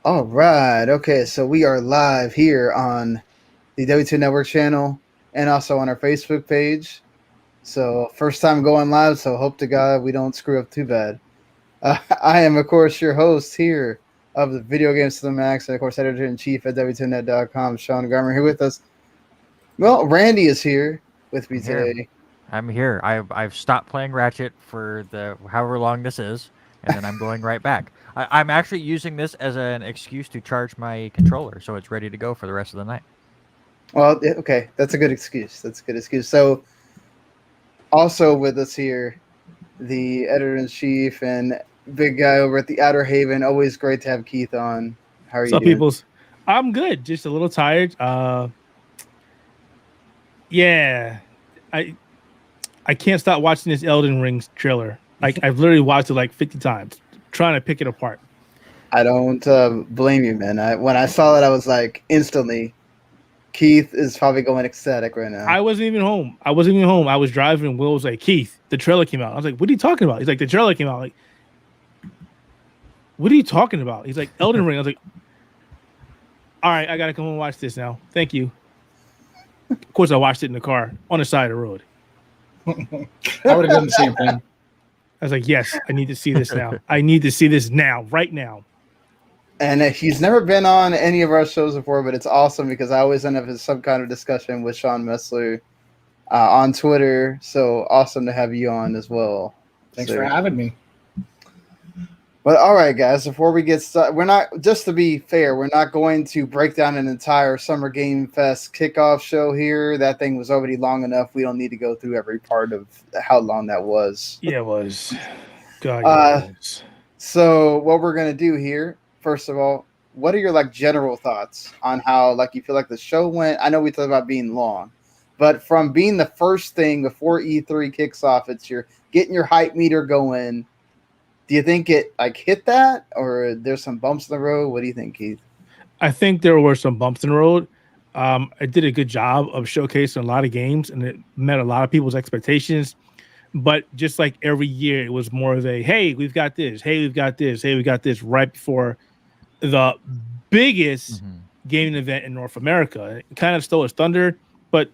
All right. Okay. So we are live here on the W2 Network channel and also on our Facebook page. So first time going live. So hope to God we don't screw up too bad. I am, of course, your host here of the Video Games to the Max, and of course, editor in chief at W2Net.com, Sean Garmer, here with us. Well, Randy is here with me I'm here. today. I'm here. I've stopped playing Ratchet for the however long this is, and then I'm going right back. I'm actually using this as an excuse to charge my controller, so it's ready to go for the rest of the night. Well, okay, that's a good excuse. That's a good excuse. So also with us here, the editor in chief and big guy over at the Outerhaven. Always great to have Keith on. How are What's you up, doing? peoples? I'm good. Just a little tired. Yeah, I I can't stop watching this Elden Ring trailer. Like I've literally watched it like 50 times, trying to pick it apart. I don't blame you, man. When I saw that, I was like, instantly, Keith is probably going ecstatic right now. I wasn't even home. I was driving, and Will was like, "Keith, the trailer came out." I was like, "What are you talking about?" He's like, "The trailer came out." Like, what are you talking about? He's like, "Elden Ring." I was like, "All right, I gotta come and watch this now. Thank you." Of course, I watched it in the car on the side of the road. I would have done the same thing. I was like, "Yes, I need to see this now. I need to see this now, right now." And he's never been on any of our shows before, but it's awesome because I always end up in some kind of discussion with Sean Mesler on Twitter. So awesome to have you on as well. Thanks for having me. But all right, guys, before we get started, we're not, just to be fair, we're not going to break down an entire Summer Game Fest kickoff show here. That thing was already long enough. We don't need to go through every part of how long that was. Yeah, it was. God, yeah, it was. So what we're going to do here, first of all, what are your like general thoughts on how like you feel like the show went? I know we talked about being long, but from being the first thing before E3 kicks off, it's your getting your hype meter going. Do you think it like hit that, or there's some bumps in the road? What do you think, Keith? I think there were some bumps in the road. It did a good job of showcasing a lot of games, and it met a lot of people's expectations. But just like every year, it was more of a, hey, we've got this. Hey, we've got this. Hey, we got this right before the biggest gaming event in North America. It kind of stole his thunder, but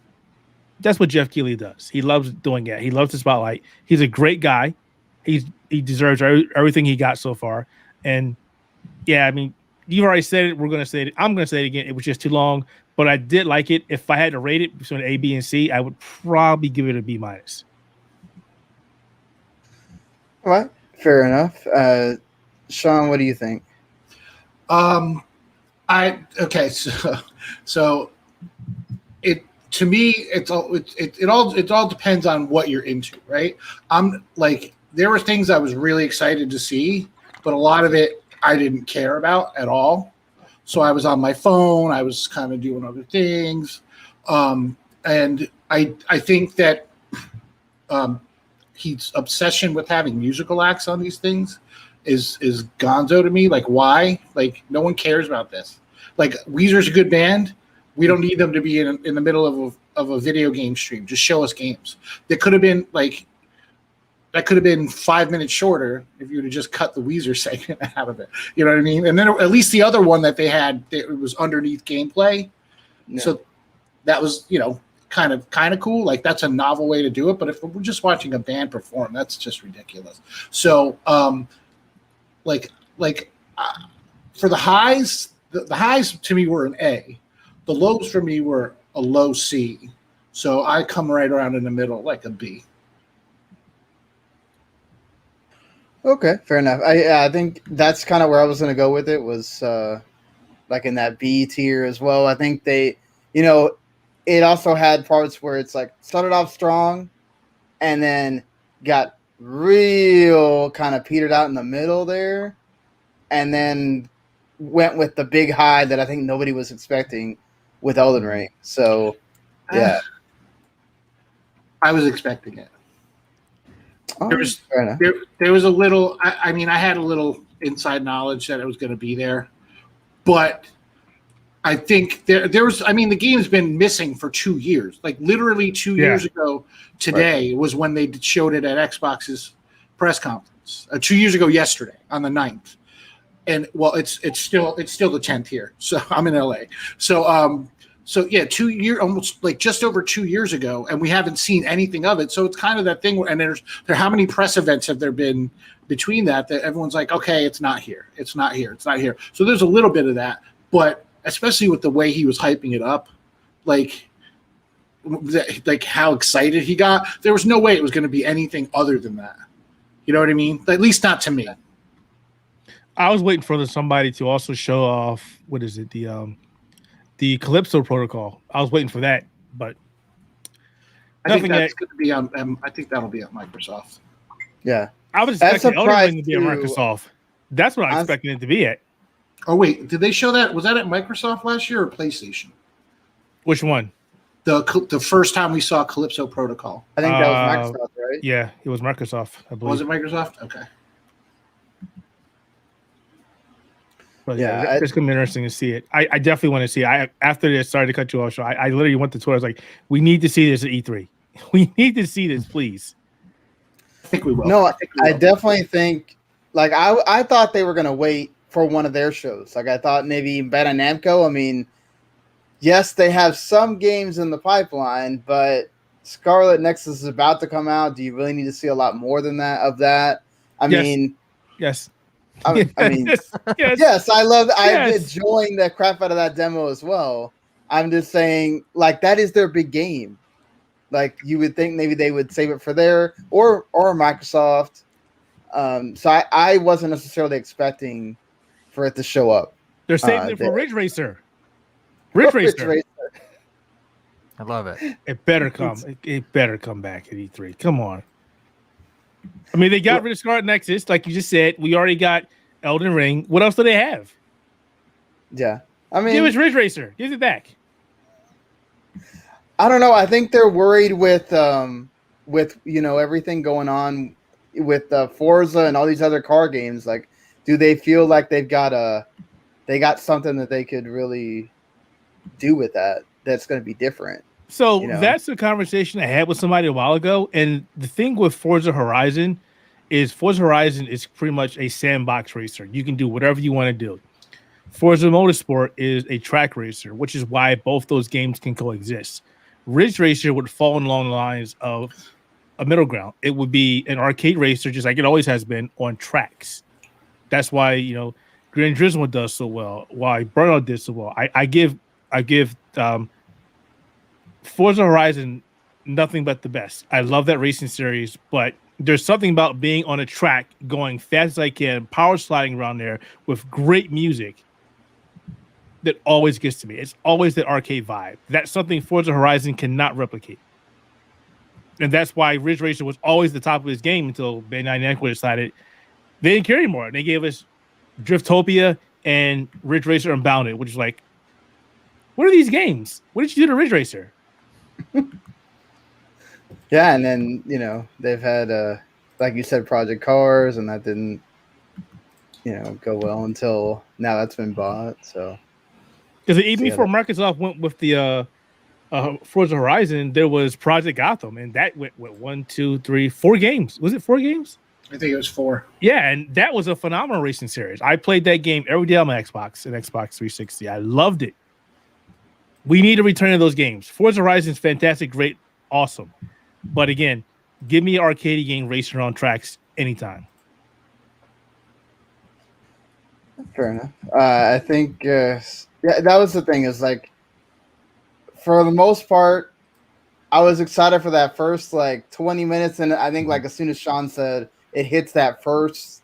that's what Jeff Keighley does. He loves doing it. He loves the spotlight. He's a great guy. He deserves everything he got so far. And yeah, I mean, you've already said it. We're going to say it. I'm going to say it again. It was just too long, but I did like it. If I had to rate it between A, B, and C, I would probably give it a B minus. All right, fair enough. Sean, what do you think? So it to me it all depends on what you're into, right? I'm like there were things I was really excited to see, but a lot of it I didn't care about at all. So I was on my phone, I was kind of doing other things. And I think that his obsession with having musical acts on these things is gonzo to me. Like, why? Like, no one cares about this. Like, Weezer's a good band. We don't need them to be in the middle of a video game stream. Just show us games. That could have been 5 minutes shorter if you would have just cut the Weezer segment out of it. You know what I mean? And then at least the other one that they had, it was underneath gameplay. Yeah. So that was, kind of cool. Like, that's a novel way to do it. But if we're just watching a band perform, that's just ridiculous. So, for the highs, the highs to me were an A. The lows for me were a low C. So I come right around in the middle, like a B. Okay, fair enough. I think that's kind of where I was going to go with it, was like in that B tier as well. I think they, it also had parts where it's like started off strong and then got real kind of petered out in the middle there, and then went with the big high that I think nobody was expecting with Elden Ring. So, yeah. I was expecting it. Oh, there was a little, I mean, I had a little inside knowledge that it was going to be there, but I think there was, I mean, the game's been missing for 2 years, like literally 2 years ago today was when they showed it at Xbox's press conference, 2 years ago yesterday on the 9th. and well, it's still the 10th here. So I'm in LA. So yeah, 2 years, almost like just over 2 years ago, and we haven't seen anything of it. So it's kind of that thing. And how many press events have there been between that everyone's like, okay, it's not here, it's not here, it's not here. So there's a little bit of that, but especially with the way he was hyping it up, like how excited he got, there was no way it was going to be anything other than that. You know what I mean? At least not to me. I was waiting for somebody to also show off, what is it, the Calypso protocol. I was waiting for that, but I think that's going to be on. I think that'll be at Microsoft. Yeah, I was expecting Elden Ring to be at Microsoft. That's what I was expecting it to be at. Oh wait, did they show that? Was that at Microsoft last year or PlayStation? Which one? The first time we saw Calypso protocol. I think that was Microsoft, right? Yeah, it was Microsoft, I believe. Was it Microsoft? Okay. But yeah, it's gonna be interesting to see it. I definitely want to see it. After this, sorry to cut you off, so I literally went to Twitter. I was like, we need to see this at E3. We need to see this, please. I think we will. No, I definitely think, like, I thought they were gonna wait for one of their shows. Like, I thought maybe Bandai Namco. I mean, yes, they have some games in the pipeline, but Scarlet Nexus is about to come out. Do you really need to see a lot more than that of that? I mean, yes. I mean, yes, I love. I'm enjoying the crap out of that demo as well. I'm just saying, like, that is their big game. Like, you would think maybe they would save it for their or Microsoft. So I wasn't necessarily expecting for it to show up. They're saving it for Ridge Racer. Ridge Racer. I love it. It better come. It better come back at E3. Come on. I mean, they got rid of Scarlet Nexus, like you just said. We already got Elden Ring. What else do they have? Yeah, I mean, give us Ridge Racer. Give it back. I don't know. I think they're worried with everything going on with Forza and all these other car games. Like, do they feel like they got something that they could really do with that's going to be different? So that's the conversation I had with somebody a while ago. And the thing with Forza Horizon is pretty much a sandbox racer. You can do whatever you want to do. Forza Motorsport is a track racer, which is why both those games can coexist. Ridge Racer would fall along the lines of a middle ground. It would be an arcade racer, just like it always has been, on tracks. That's why, Gran Turismo does so well, why Burnout did so well. I give Forza Horizon nothing but the best. I love that racing series, but there's something about being on a track, going fast as I can, power sliding around there with great music that always gets to me. It's always that arcade vibe. That's something Forza Horizon cannot replicate. And that's why Ridge Racer was always the top of his game until Bandai Namco decided they didn't care anymore. They gave us Driftopia and Ridge Racer Unbounded, which is like, what are these games? What did you do to Ridge Racer? Yeah, and then they've had like you said, Project Cars, and that didn't go well until now. That's been bought. So because even before Microsoft went with the Forza Horizon, there was Project Gotham, and that went 1, 2, 3, 4 games. Was it 4 games? I think it was 4. Yeah, and that was a phenomenal racing series. I played that game every day on my Xbox and Xbox 360. I loved it. We need a return of those games. Forza Horizon is fantastic, great, awesome. But again, give me an arcade game racing on tracks anytime. Fair enough. I think that was the thing. Is like, for the most part, I was excited for that first 20 minutes, and I think as soon as Sean said it hits that first,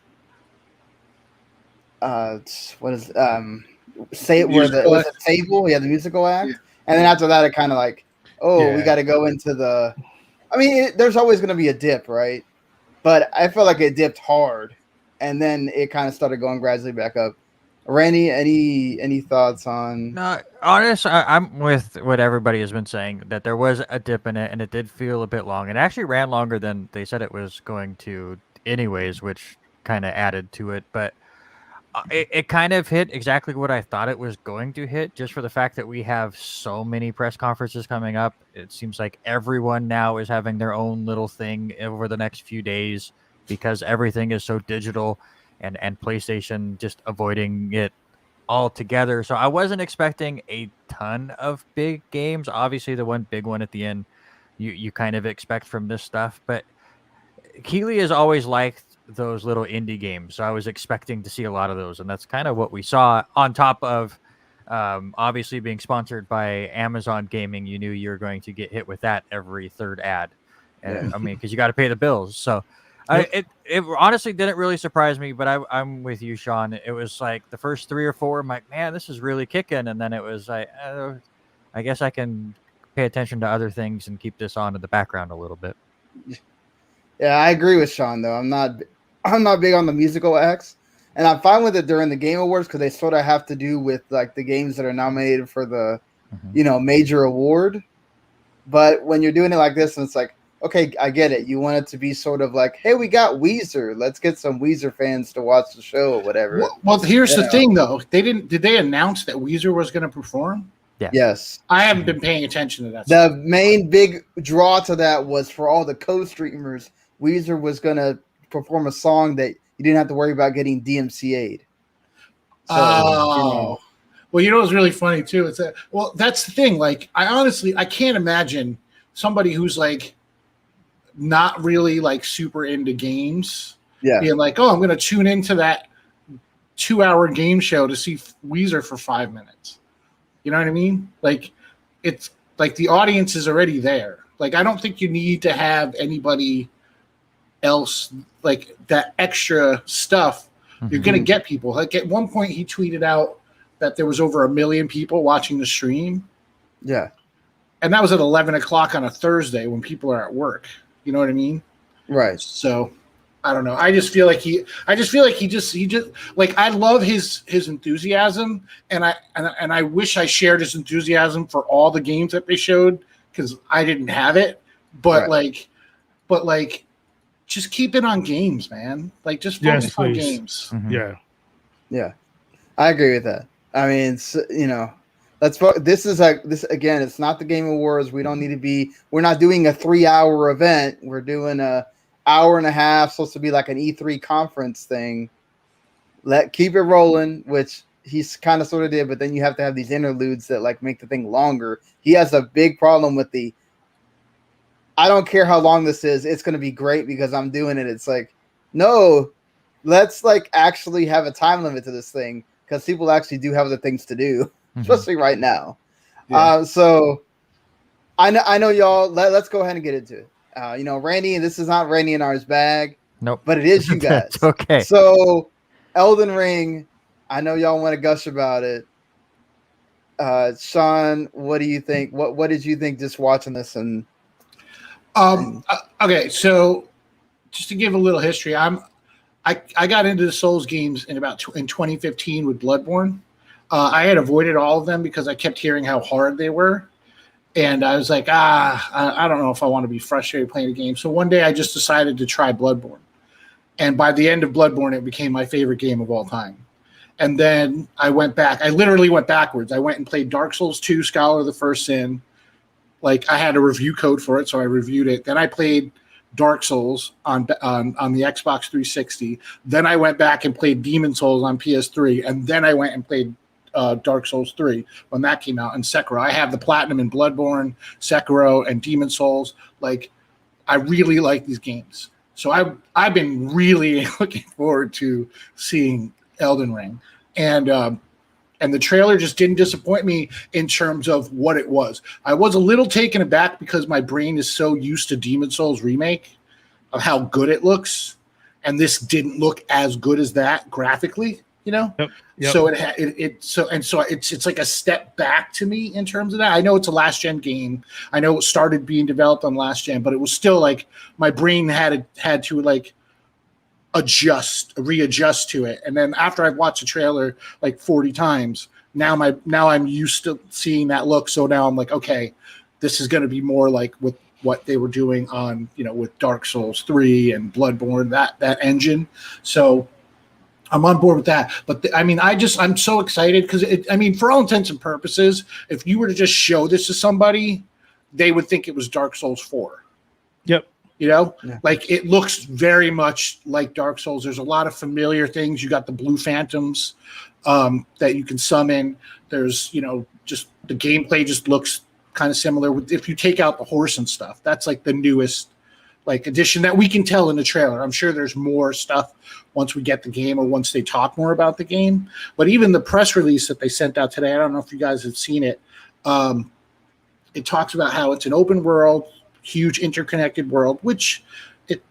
say it where the table, the musical act, and then after that, it kind of we got to go into the. I mean, there's always going to be a dip, right? But I felt like it dipped hard, and then it kind of started going gradually back up. Randy, any thoughts on? No, honest, I'm with what everybody has been saying, that there was a dip in it, and it did feel a bit long. It actually ran longer than they said it was going to anyways, which kind of added to it. But it kind of hit exactly what I thought it was going to hit, just for the fact that we have so many press conferences coming up. It seems like everyone now is having their own little thing over the next few days because everything is so digital. and PlayStation just avoiding it altogether. So I wasn't expecting a ton of big games. Obviously, the one big one at the end, you kind of expect from this stuff, but Keighley has always liked those little indie games, so I was expecting to see a lot of those, and that's kind of what we saw. On top of obviously being sponsored by Amazon Gaming, you knew you were going to get hit with that every third ad. And, I mean, because you got to pay the bills. So it honestly didn't really surprise me, but I'm with you, Sean. It was like the first 3 or 4, I'm like, man, this is really kicking. And then it was like, I guess I can pay attention to other things and keep this on in the background a little bit. Yeah, I agree with Sean though. I'm not big on the musical acts, and I'm fine with it during the Game Awards because they sort of have to do with like the games that are nominated for the, major award. But when you're doing it like this, and it's like, okay, I get it. You want it to be sort of like, hey, we got Weezer. Let's get some Weezer fans to watch the show or whatever. Well, here's the thing though. Did they announce that Weezer was going to perform? Yeah. Yes. I haven't been paying attention to that. The main big draw to that was for all the co-streamers. Weezer was going to perform a song that you didn't have to worry about getting DMCA'd. So, well, you know what's really funny too? It's that's the thing. Like, I can't imagine somebody who's like not really like super into games being like, oh, I'm going to tune into that 2-hour game show to see Weezer for 5 minutes. You know what I mean? Like, it's like the audience is already there. Like, I don't think you need to have anybody else, like that extra stuff. You're going to get people. Like, at one point he tweeted out that there was over 1 million people watching the stream. Yeah. And that was at 11 o'clock on a Thursday when people are at work. You know what I mean? Right. So I don't know. I just feel like he just like, I love his enthusiasm, and I wish I shared his enthusiasm for all the games that they showed, because I didn't have it. But like just keep it on games, man. Like, just focus on games. Yeah, I agree with that. I mean, it's, this is like this again. It's not the Game Awards. We don't need to be. We're not doing a 3-hour event. We're doing a hour and a half. Supposed to be like an E3 conference thing. Keep it rolling, which he's kind of sort of did. But then you have to have these interludes that like make the thing longer. He has a big problem with the. I don't care how long this is. It's going to be great because I'm doing it. It's like, no, let's like actually have a time limit to this thing, because people actually do have other things to do, especially right now. Yeah. So I know y'all. Let's go ahead and get into it. Randy, this is not Randy and ours bag. Nope. But it is you guys. Okay. So Elden Ring, I know y'all want to gush about it. Sean, what do you think? What did you think just watching this? And okay, so just to give a little history, I got into the Souls games in 2015 with Bloodborne. I had avoided all of them because I kept hearing how hard they were, and I was like, I don't know if I want to be frustrated playing a game. So one day I just decided to try Bloodborne, and by the end of Bloodborne, it became my favorite game of all time. And then I went back. I literally went backwards. I went and played Dark Souls 2, Scholar of the First Sin. Like, I had a review code for it, so I reviewed it. Then I played Dark Souls on the Xbox 360. Then I went back and played Demon Souls on PS3, and then I went and played Dark Souls 3 when that came out, and Sekiro. I have the platinum in Bloodborne, Sekiro, and Demon Souls. Like, I really like these games. So I've been really looking forward to seeing Elden Ring, and the trailer just didn't disappoint me in terms of what it was. I was a little taken aback because my brain is so used to Demon Souls remake of how good it looks, and this didn't look as good as that graphically, Yep. So it's like a step back to me in terms of that. I know it's a last gen game. I know it started being developed on last gen, but it was still like my brain had to like readjust to it. And then after I've watched the trailer like 40 times, now I'm used to seeing that look. So now I'm like, okay, this is going to be more like with what they were doing on, with Dark Souls 3 and Bloodborne, that engine. So I'm on board with that. But I'm so excited because for all intents and purposes, if you were to just show this to somebody, they would think it was Dark Souls 4. Yep. You know, Yeah. like it looks very much like Dark Souls. There's a lot of familiar things. You got the blue phantoms that you can summon. There's, just the gameplay just looks kind of similar. If you take out the horse and stuff, that's like the newest addition that we can tell in the trailer. I'm sure there's more stuff once we get the game or once they talk more about the game. But even the press release that they sent out today, I don't know if you guys have seen it. It talks about how it's an open world, huge interconnected world, which it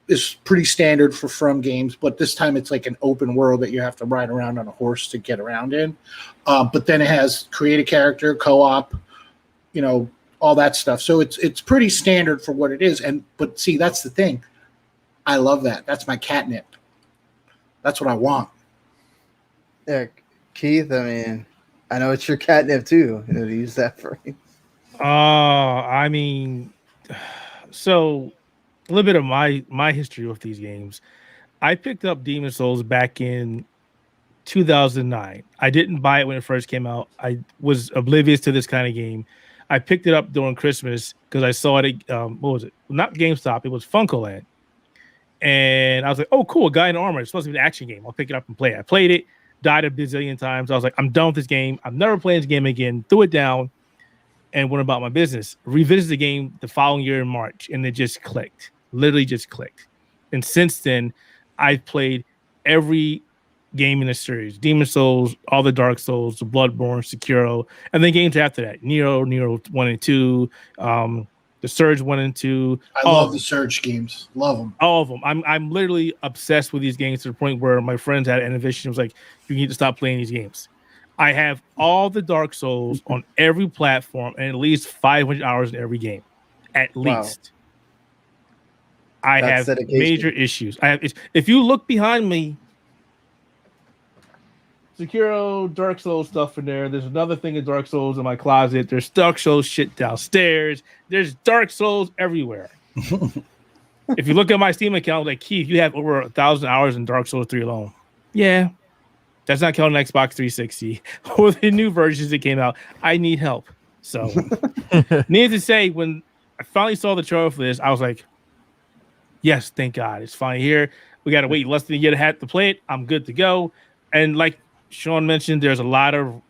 is pretty standard for From games, but this time it's like an open world that you have to ride around on a horse to get around in. But then it has create a character, co-op, all that stuff. So it's pretty standard for what it is. But see, that's the thing. I love that. That's my catnip. That's what I want. Yeah, Keith, I mean, I know it's your catnip too, to use that phrase. I mean, so a little bit of my history with these games. I picked up Demon Souls back in 2009. I didn't buy it when it first came out. I was oblivious to this kind of game. I picked it up during Christmas because I saw it at, what was it? Not GameStop. It was FuncoLand. And I was like, oh, cool, a guy in armor. It's supposed to be an action game. I'll pick it up and play it. I played it, died a bazillion times. I was like, I'm done with this game. I'm never playing this game again. Threw it down and went about my business. Revisited the game the following year in March, and it just clicked. Literally just clicked. And since then, I've played every game in the series: Demon Souls, all the Dark Souls, the Bloodborne, Sekiro, and then games after that: Nero 1 and 2, the Surge 1 and 2. I love the Surge games. Love them. All of them. I'm literally obsessed with these games to the point where my friends had an innovation. Was like, you need to stop playing these games. I have all the Dark Souls on every platform and at least 500 hours in every game, at least. I That's have dedication. major issues. If you look behind me, Sekiro, Dark Souls stuff in there. There's another thing of Dark Souls in my closet. There's Dark Souls shit downstairs. There's Dark Souls everywhere. If you look at my Steam account, like, Keith, you have over 1,000 hours in Dark Souls 3 alone. Yeah. That's not counting Xbox 360 or the new versions that came out. I need help. So, needless to say, when I finally saw the trailer for this, I was like, yes, thank God. It's finally here. We got to wait less than a year to play it. I'm good to go. And like Sean mentioned, there's a lot of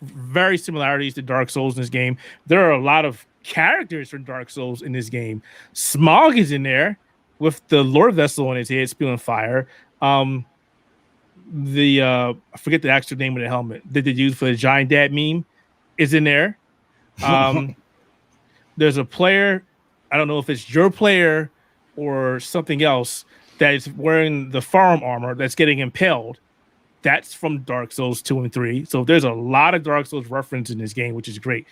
very similarities to Dark Souls in this game. There are a lot of characters from Dark Souls in this game. Smog is in there with the Lord Vessel on his head spewing fire. I forget the actual name of the helmet that they used for the Giant Dad meme is in there. There's a player, I don't know if it's your player or something else, that is wearing the farm armor that's getting impaled. That's from Dark Souls 2 and 3. So there's a lot of Dark Souls reference in this game, which is great.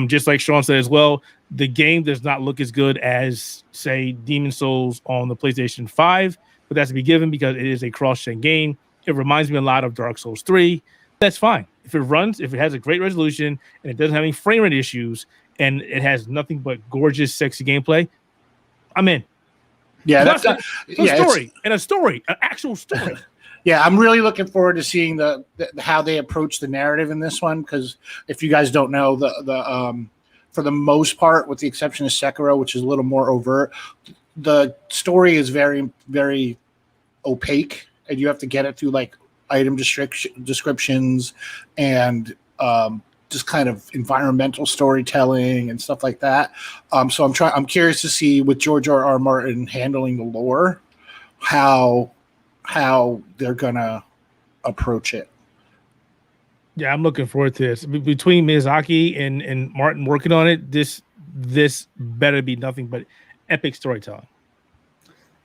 Just like Sean said as well, the game does not look as good as, say, Demon Souls on the PlayStation 5, but that's to be given because it is a cross-gen game. It reminds me a lot of Dark Souls 3. That's fine. If it runs, if it has a great resolution and it doesn't have any frame rate issues and it has nothing but gorgeous, sexy gameplay, I'm in. Yeah, Plus, that's a story, an actual story. Yeah, I'm really looking forward to seeing the how they approach the narrative in this one, because if you guys don't know, the for the most part, with the exception of Sekiro, which is a little more overt, the story is very, very opaque, and you have to get it through like item descriptions and just kind of environmental storytelling and stuff like that. So I'm curious to see with George R.R. Martin handling the lore, how they're gonna approach it. Yeah, I'm looking forward to this. Between Miyazaki and Martin working on it, this better be nothing but epic storytelling.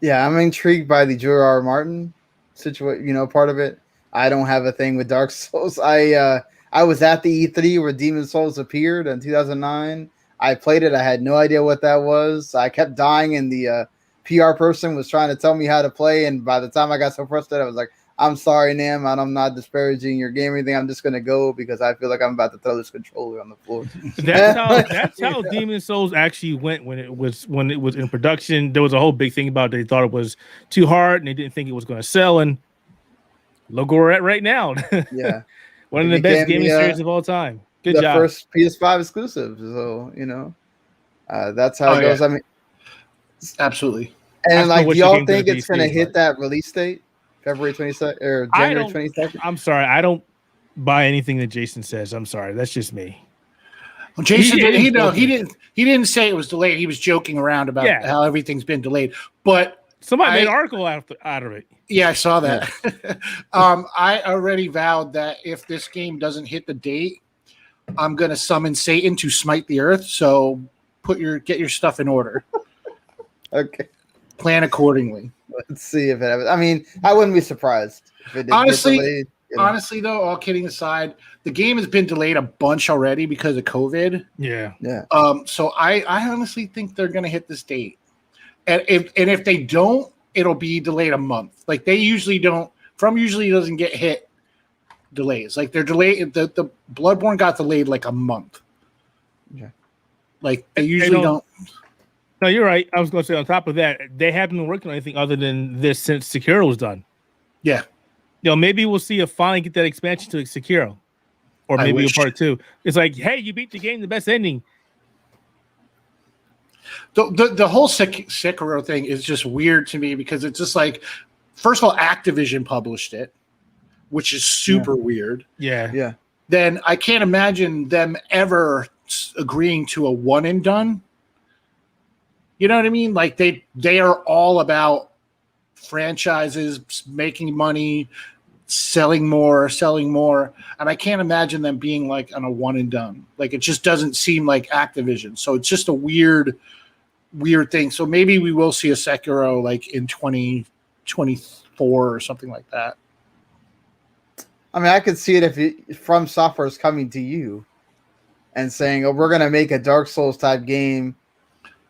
Yeah, I'm intrigued by the George R. R. Martin situation, part of it. I don't have a thing with Dark Souls. I was at the E3 where Demon Souls appeared in 2009. I played it. I had no idea what that was. I kept dying, and the PR person was trying to tell me how to play. And by the time I got so frustrated, I was like, I'm sorry, Nam, and I'm not disparaging your game or anything. I'm just going to go because I feel like I'm about to throw this controller on the floor. That's how Demon Souls actually went when it was in production. There was a whole big thing about it. They thought it was too hard and they didn't think it was going to sell. And look where we're at right now. Yeah. One of the best gaming series of all time. Good job. The first PS5 exclusive. So, that's how it goes. Yeah. I mean, Absolutely. I And still like, do wish the y'all game did think a it's going to PC, hit but- that release date, February 22nd or I January don't. 22nd? I'm sorry. I don't buy anything that Jason says. I'm sorry. That's just me. Well, Jason He is joking. he didn't say it was delayed. He was joking around about Yeah. how everything's been delayed. But Somebody made I- an article out of it. yeah, I saw that. I already vowed that if this game doesn't hit the date, I'm gonna summon Satan to smite the earth. So get your stuff in order. Okay, Plan accordingly. let's see if it happens. I mean, I wouldn't be surprised if it did Honestly- get delayed. You know? Honestly, though, all kidding aside, the game has been delayed a bunch already because of COVID. Yeah. Yeah. So I honestly think they're gonna hit this date. And if they don't, it'll be delayed a month. Like they usually don't. From usually doesn't get hit delays. Like they're delayed. The Bloodborne got delayed like a month. Okay. Like they usually don't. No, you're right. I was going to say on top of that, they haven't been working on anything other than this since Sekiro was done. Yeah. Maybe we'll see if finally get that expansion to Sekiro, or I maybe a wish. part 2. It's like, hey, you beat the game, the best ending. The whole Sekiro thing is just weird to me because it's just like, first of all, Activision published it, which is super weird. Yeah. Yeah. Then I can't imagine them ever agreeing to a one and done. You know what I mean? Like they are all about franchises, making money, selling more, and I can't imagine them being like on a one and done. Like it just doesn't seem like Activision. So it's just a weird thing. So maybe we will see a Sekiro like in 2024 or something like that. I mean, I could see it if From Software is coming to you and saying, "Oh, we're going to make a Dark Souls type game,"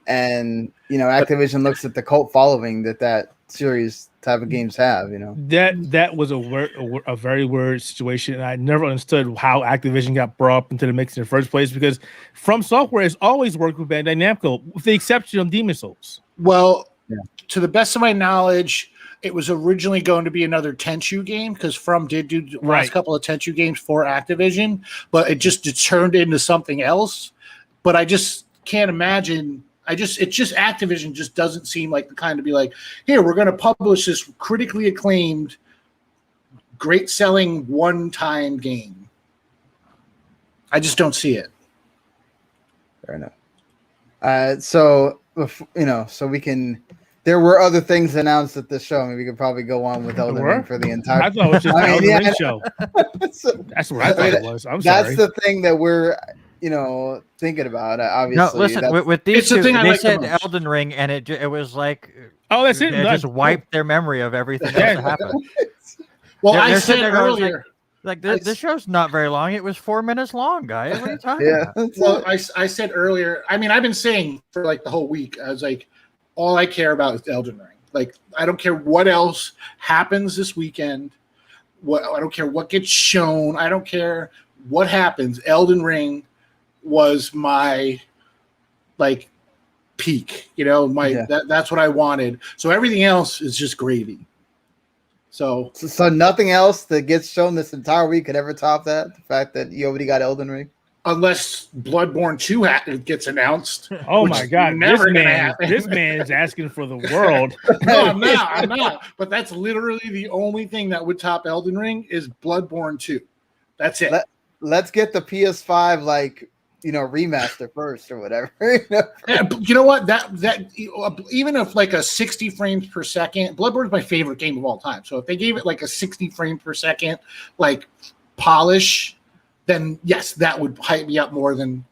and Activision looks at the cult following that series type of games have. That was a very weird situation, and I never understood how Activision got brought up into the mix in the first place, because From Software has always worked with Bandai Namco, with the exception of Demon Souls. Well, to the best of my knowledge, it was originally going to be another Tenchu game because From did do the last couple of Tenchu games for Activision, but it just turned into something else. But I just can't imagine. Activision just doesn't seem like the kind to be like, here, we're going to publish this critically acclaimed, great selling one-time game. I just don't see it. Fair enough. So we can. There were other things announced at the show. I mean, we could probably go on with Elden Ring for the entire. I thought it was just an Elden Ring show. That's what I thought it was. I'm sorry. That's the thing that we're thinking about. Obviously, No, listen. With these two, the thing I they like the said most. Elden Ring, and it was like, oh, that's it. It just wiped their memory of everything else that happened. Well, They're I sitting said there going earlier. This show's not very long. It was 4 minutes long, guys. What are you talking about? Well, I said earlier. I mean, I've been saying for like the whole week. I was like, all I care about is Elden Ring. Like, I don't care what else happens this weekend. I don't care what gets shown. I don't care what happens. Elden Ring was my like peak. That's what I wanted. So everything else is just gravy. So nothing else that gets shown this entire week could ever top that. The fact that you already got Elden Ring. Unless Bloodborne 2 gets announced. Oh my God! Happen. This man is asking for the world. No, I'm not. But that's literally the only thing that would top Elden Ring is Bloodborne 2. That's it. Let's get the PS5 remaster first or whatever. Yeah, you know what? That even if like a 60 frames per second, Bloodborne is my favorite game of all time. So if they gave it like a 60 frames per second like polish, then yes, that would hype me up more than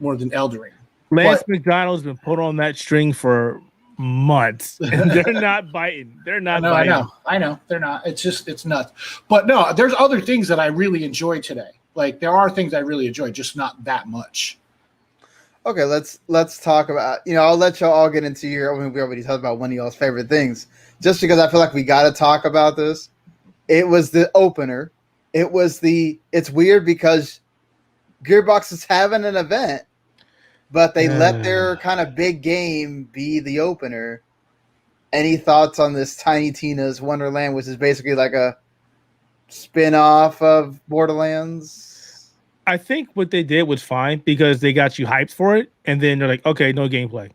Elden Ring. Lance McDonald's been put on that string for months, and they're not biting. They're not biting. I know. They're not. It's nuts. But no, there's other things that I really enjoyed today. Like there are things I really enjoyed, just not that much. Okay, let's talk about. I'll let y'all all get into your. I mean, we already talked about one of y'all's favorite things, just because I feel like we got to talk about this. It was the opener. It's weird because Gearbox is having an event, but they let their kind of big game be the opener. Any thoughts on this Tiny Tina's Wonderland, which is basically like a spin-off of Borderlands? I think what they did was fine because they got you hyped for it, and then they're like, okay, no gameplay.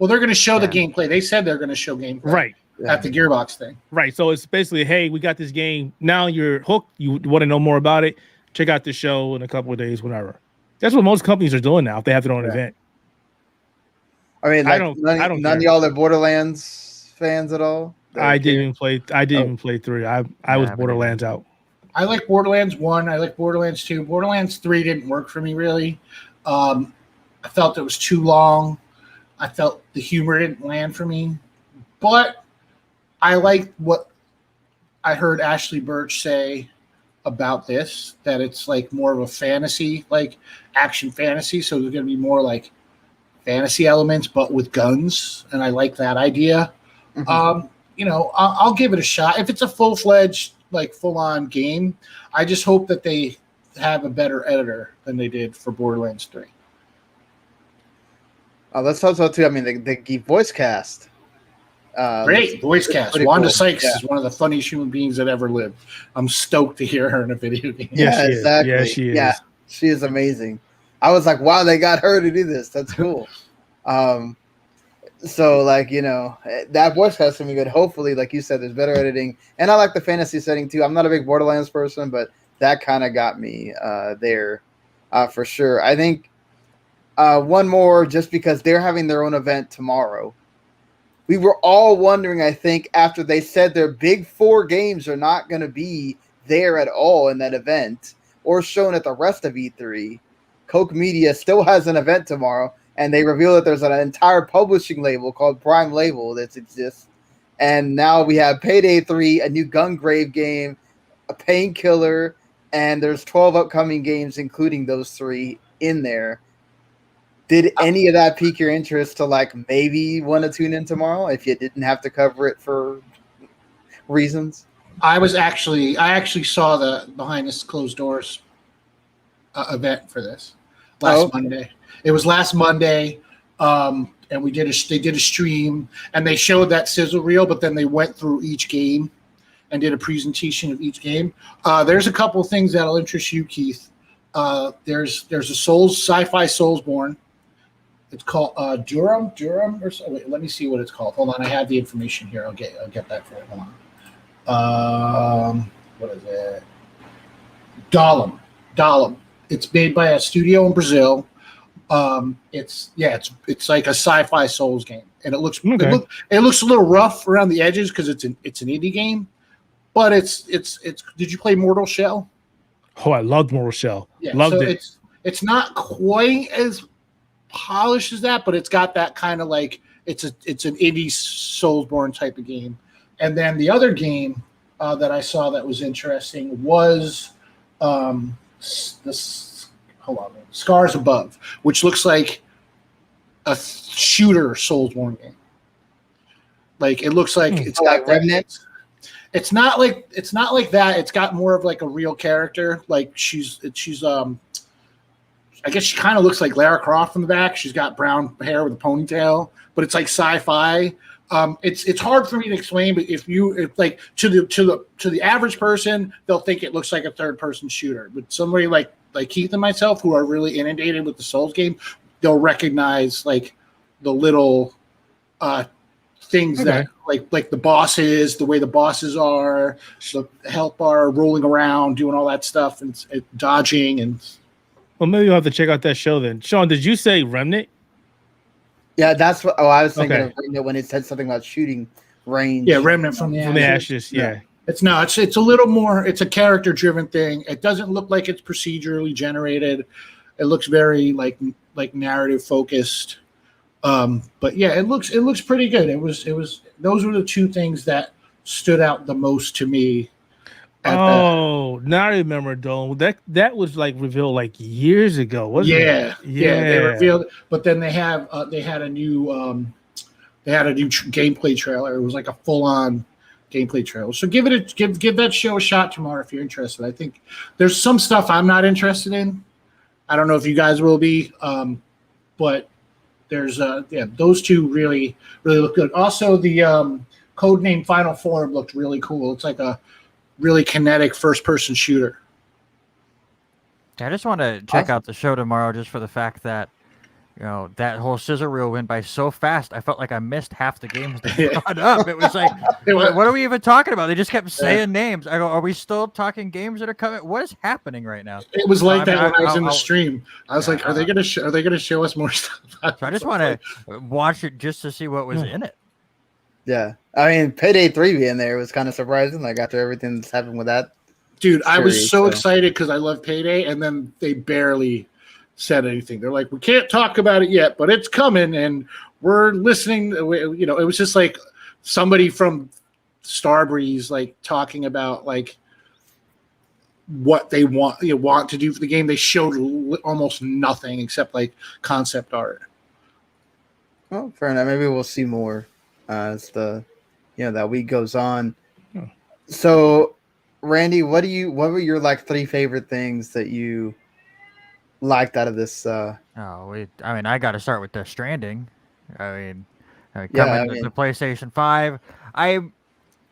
Well, they're going to show the gameplay. They said they're going to show gameplay at the Gearbox thing. Right. So it's basically, hey, we got this game. Now you're hooked. You want to know more about it? Check out the show in a couple of days, whatever. That's what most companies are doing now if they have their own event. I mean, like, I don't none of y'all are Borderlands fans at all? I didn't even play 3. I was Borderlands out. I like Borderlands 1. I like Borderlands 2. Borderlands 3 didn't work for me, really. I felt it was too long. I felt the humor didn't land for me. But I liked what I heard Ashley Birch say about this, that it's like more of a fantasy, like action fantasy. So there's going to be more like fantasy elements, but with guns. And I like that idea. Mm-hmm. I'll give it a shot. If it's a full-fledged, like full-on game, I just hope that they have a better editor than they did for Borderlands 3. Let's talk about too. I mean, the voice cast. Great voice cast. Wanda cool. Sykes is one of the funniest human beings that ever lived. I'm stoked to hear her in a video game. Yeah, exactly. Yeah, she is. Yeah, she is amazing. I was like, wow, they got her to do this. That's cool. So, like, that voice cast is going to be good. Hopefully, like you said, there's better editing. And I like the fantasy setting, too. I'm not a big Borderlands person, but that kind of got me there for sure. I think one more, just because they're having their own event tomorrow. We were all wondering, I think, after they said their big 4 games are not going to be there at all in that event or shown at the rest of E3. Koch Media still has an event tomorrow, and they reveal that there's an entire publishing label called Prime Label that exists. And now we have Payday 3, a new Gungrave game, a Painkiller, and there's 12 upcoming games, including those 3 in there. Did any of that pique your interest to like maybe want to tune in tomorrow if you didn't have to cover it for reasons? I actually saw the behind the closed doors event for this last Monday. It was last Monday, and they did a stream, and they showed that sizzle reel, but then they went through each game and did a presentation of each game. There's a couple of things that'll interest you, Keith. There's a sci-fi Soulsborne. It's called Durham or so. Wait, let me see what it's called. Hold on, I have the information here. I'll get that for you. Hold on. What is it? Dahlem. It's made by a studio in Brazil. It's like a sci-fi Souls game, and it looks a little rough around the edges because it's an indie game, but it's. Did you play Mortal Shell? Oh, I loved Mortal Shell. Yeah, loved it. It's not quite as polished as that, but it's got that kind of like it's an indie Soulsborne type of game. And then the other game that I saw that was interesting was Scars Above, which looks like a shooter Soulsborne game. Like it looks like it's got Remnant. It's not like that. It's got more of like a real character. Like she's I guess she kind of looks like Lara Croft from the back. She's got brown hair with a ponytail, but it's like sci-fi. It's hard for me to explain, but if like to the average person, they'll think it looks like a third-person shooter. But somebody like Keith and myself, who are really inundated with the Souls game, they'll recognize like the little things that like the bosses, the way the bosses are, the health bar rolling around, doing all that stuff, and dodging and. Well, maybe you'll have to check out that show then. Sean, did you say Remnant? Yeah, that's what. Oh, I was thinking of Remnant when it said something about shooting range. Yeah, Remnant from the Ashes. Yeah. It's a little more. It's a character-driven thing. It doesn't look like it's procedurally generated. It looks very like narrative focused. But yeah, it looks pretty good. It was. Those were the 2 things that stood out the most to me. Now I remember, Dome. That was like revealed like years ago, wasn't it? Yeah. They revealed, but then they had a new gameplay trailer. It was like a full on gameplay trailer. So give that show a shot tomorrow if you're interested. I think there's some stuff I'm not interested in. I don't know if you guys will be, but there's those 2 really look good. Also, the Codename Final Form looked really cool. It's like a really kinetic first-person shooter. I just want to check out the show tomorrow just for the fact that that whole scissor reel went by so fast. I felt like I missed half the games they brought up. It was like, what are we even talking about? They just kept saying names. I go, are we still talking games that are coming? What is happening right now? It was like that when I was in the stream. I was like, are they gonna show us more stuff? So I just want to watch it just to see what was in it. Yeah, I mean, Payday 3 being there was kind of surprising. Like after everything that's happened with that, dude, I was so excited because I love Payday, and then they barely said anything. They're like, we can't talk about it yet, but it's coming, and we're listening. You know, it was just like somebody from Starbreeze like talking about like what they want to do for the game. They showed almost nothing except like concept art. Well, fair enough. Maybe we'll see more as the that week goes on. So, Randy, what were your like 3 favorite things that you liked out of this? I got to start with the Stranding. The PlayStation 5. I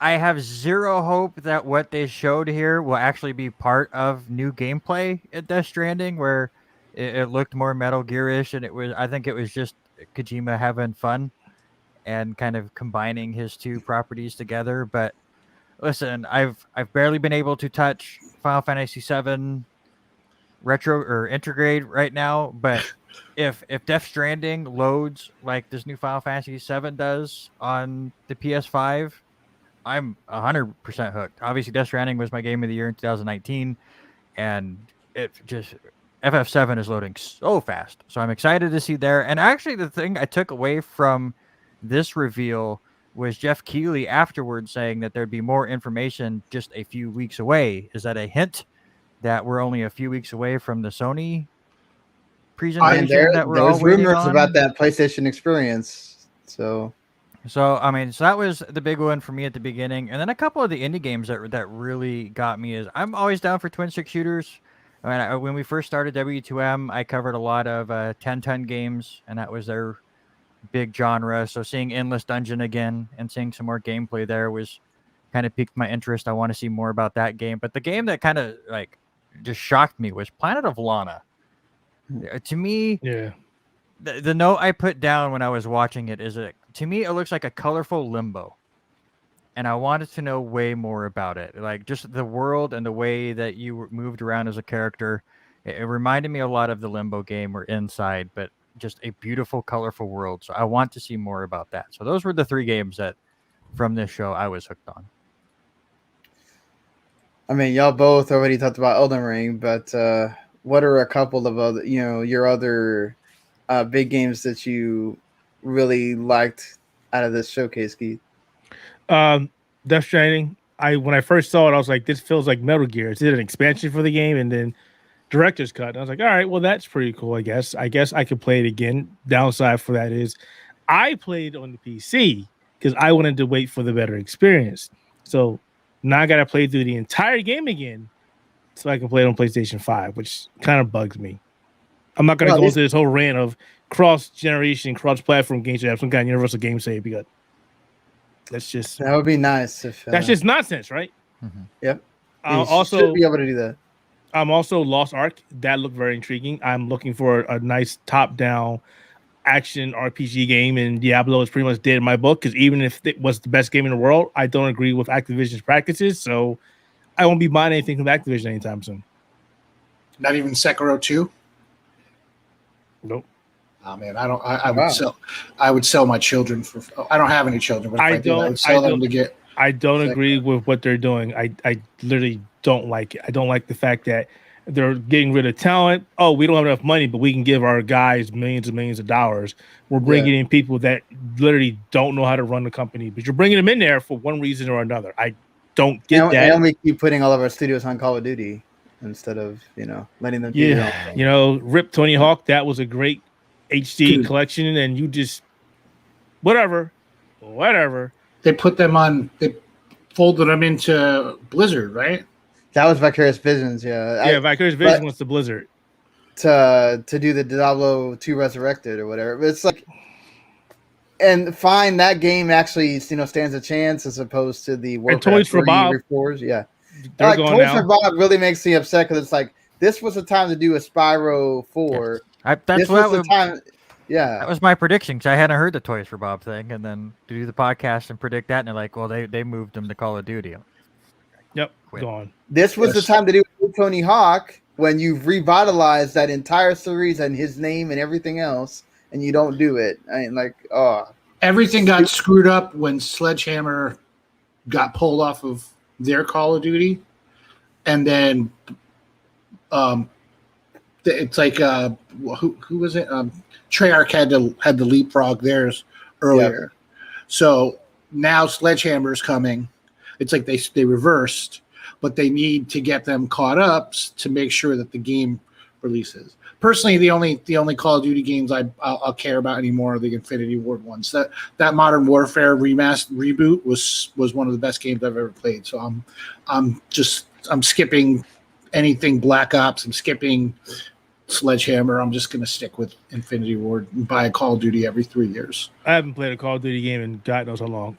have zero hope that what they showed here will actually be part of new gameplay at Death Stranding, where it looked more Metal Gear-ish, and I think it was just Kojima having fun and kind of combining his 2 properties together. But listen, I've barely been able to touch Final Fantasy VII Retro or Intergrade right now, but if Death Stranding loads like this new Final Fantasy VII does on the PS5, I'm 100% hooked. Obviously, Death Stranding was my game of the year in 2019, and it just FF7 is loading so fast. So I'm excited to see there. And actually, the thing I took away from this reveal was Jeff Keighley afterwards saying that there'd be more information just a few weeks away. Is that a hint that we're only a few weeks away from the Sony presentation that we're all waiting on? There's rumors about that PlayStation experience. So that was the big one for me at the beginning. And then a couple of the indie games that really got me is I'm always down for twin stick shooters. When we first started W2M, I covered a lot of 10-ton games, and that was their big genre. So seeing Endless Dungeon again and seeing some more gameplay there was kind of piqued my interest. I want to see more about that game. But the game that kind of like just shocked me was Planet of Lana. To me, the note I put down when I was watching it is to me it looks like a colorful Limbo. And I wanted to know way more about it. Like just the world and the way that you moved around as a character. It reminded me a lot of the Limbo game or Inside, but just a beautiful, colorful world. So I want to see more about that. So those were the 3 games that from this show I was hooked on. I mean, y'all both already talked about Elden Ring, but what are a couple of other, your other big games that you really liked out of this showcase, Keith? Death Stranding. When I first saw it, I was like, this feels like Metal Gear. It's an expansion for the game, and then director's cut. And I was like, all right, well, that's pretty cool, I guess. I could play it again. Downside for that is I played on the PC because I wanted to wait for the better experience. So now I got to play through the entire game again so I can play it on PlayStation 5, which kind of bugs me. I'm not going to go into this whole rant of cross-generation, cross-platform games that have some kind of universal game save because that would be nice. If that's just nonsense, right? Mm-hmm. Yep. Also, should be able to do that. I'm also Lost Ark. That looked very intriguing. I'm looking for a nice top-down action RPG game, and Diablo is pretty much dead in my book because even if it was the best game in the world, I don't agree with Activision's practices, so I won't be buying anything from Activision anytime soon. Not even Sekiro 2? Nope. Oh man, I would sell my children for. I don't have any children, but if I would sell them to get. I don't agree with what they're doing. I literally don't like it. I don't like the fact that they're getting rid of talent. Oh, we don't have enough money, but we can give our guys millions and millions of dollars. We're bringing in people that literally don't know how to run the company, but you're bringing them in there for one reason or another. I don't get that. And we keep putting all of our studios on Call of Duty instead of letting them. Rip Tony Hawk. That was a great HD collection, and you just whatever. They put them on. They folded them into Blizzard, right? That was Vicarious Visions, yeah. Yeah, Vicarious Visions was the Blizzard to do the Diablo 2 Resurrected or whatever. But it's like, and fine, that game actually stands a chance as opposed to the Warcraft Toys for Bob. Reforms, yeah. Like, Toys for Bob really makes me upset because it's like this was the time to do a Spyro 4. That's what the time. Yeah. That was my prediction because I hadn't heard the Toys for Bob thing, and then to do the podcast and predict that, and they're like, well, they moved them to Call of Duty. Yep, Quit. gone. This was the time to do it with Tony Hawk when you've revitalized that entire series and his name and everything else, and you don't do it. I mean, like, Everything got screwed up when Sledgehammer got pulled off of their Call of Duty, and then it's like who was it? Treyarch had to leapfrog theirs earlier, so now Sledgehammer's coming. It's like they reversed, but they need to get them caught up to make sure that the game releases. Personally, the only Call of Duty games I'll care about anymore are the Infinity Ward ones. That Modern Warfare reboot was one of the best games I've ever played. So I'm skipping anything Black Ops. I'm skipping Sledgehammer. I'm just gonna stick with Infinity Ward and buy a Call of Duty every 3 years. I haven't played a Call of Duty game in God knows how long,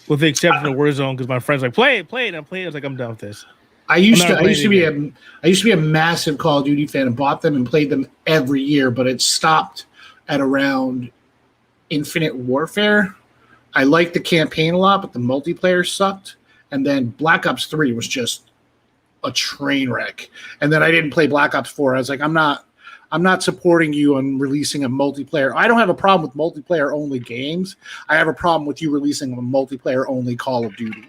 with the exception of Warzone, because my friends like play it, and I'm playing. I was like, I'm done with this. I used to be a massive Call of Duty fan and bought them and played them every year, but it stopped at around Infinite Warfare. I liked the campaign a lot, but the multiplayer sucked. And then Black Ops 3 was just a train wreck. And then I didn't play Black Ops 4. I was like, I'm not supporting you on releasing a multiplayer. I don't have a problem with multiplayer only games. I have a problem with you releasing a multiplayer only Call of Duty.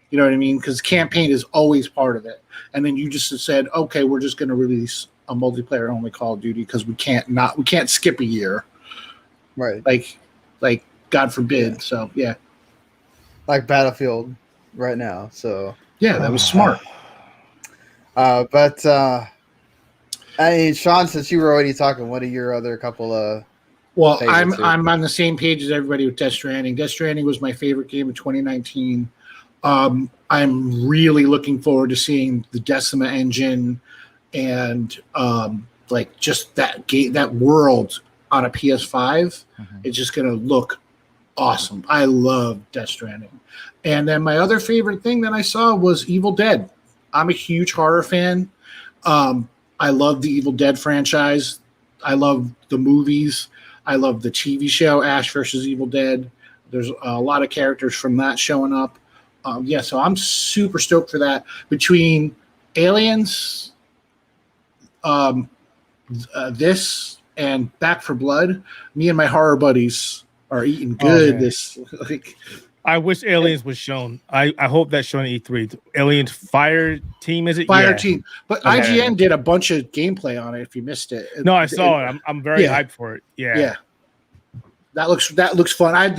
You know what I mean? Because campaign is always part of it. And then you just said, okay, we're just going to release a multiplayer only Call of Duty because we can't skip a year. right. Like God forbid. So yeah. Like Battlefield right now. So Yeah, that was smart. but I mean, Sean, since you were already talking, what are your other couple of Well, favorites here? I'm on the same page as everybody with Death Stranding. Death Stranding was my favorite game of 2019. I'm really looking forward to seeing the Decima engine and like just that game, that world on a PS5. It's just going to look awesome. I love Death Stranding. And then my other favorite thing that I saw was Evil Dead. I'm a huge horror fan. I love the Evil Dead franchise. I love the movies. I love the TV show Ash versus Evil Dead. There's a lot of characters from that showing up. So I'm super stoked for that. Between Aliens, this, and Back for Blood, me and my horror buddies are eating good. I wish Aliens was shown. I hope that's shown at E3. Aliens Fire Team, is it? Fire Team. But IGN did a bunch of gameplay on it if you missed it. No, I saw it. I'm very hyped for it. Yeah. That looks fun.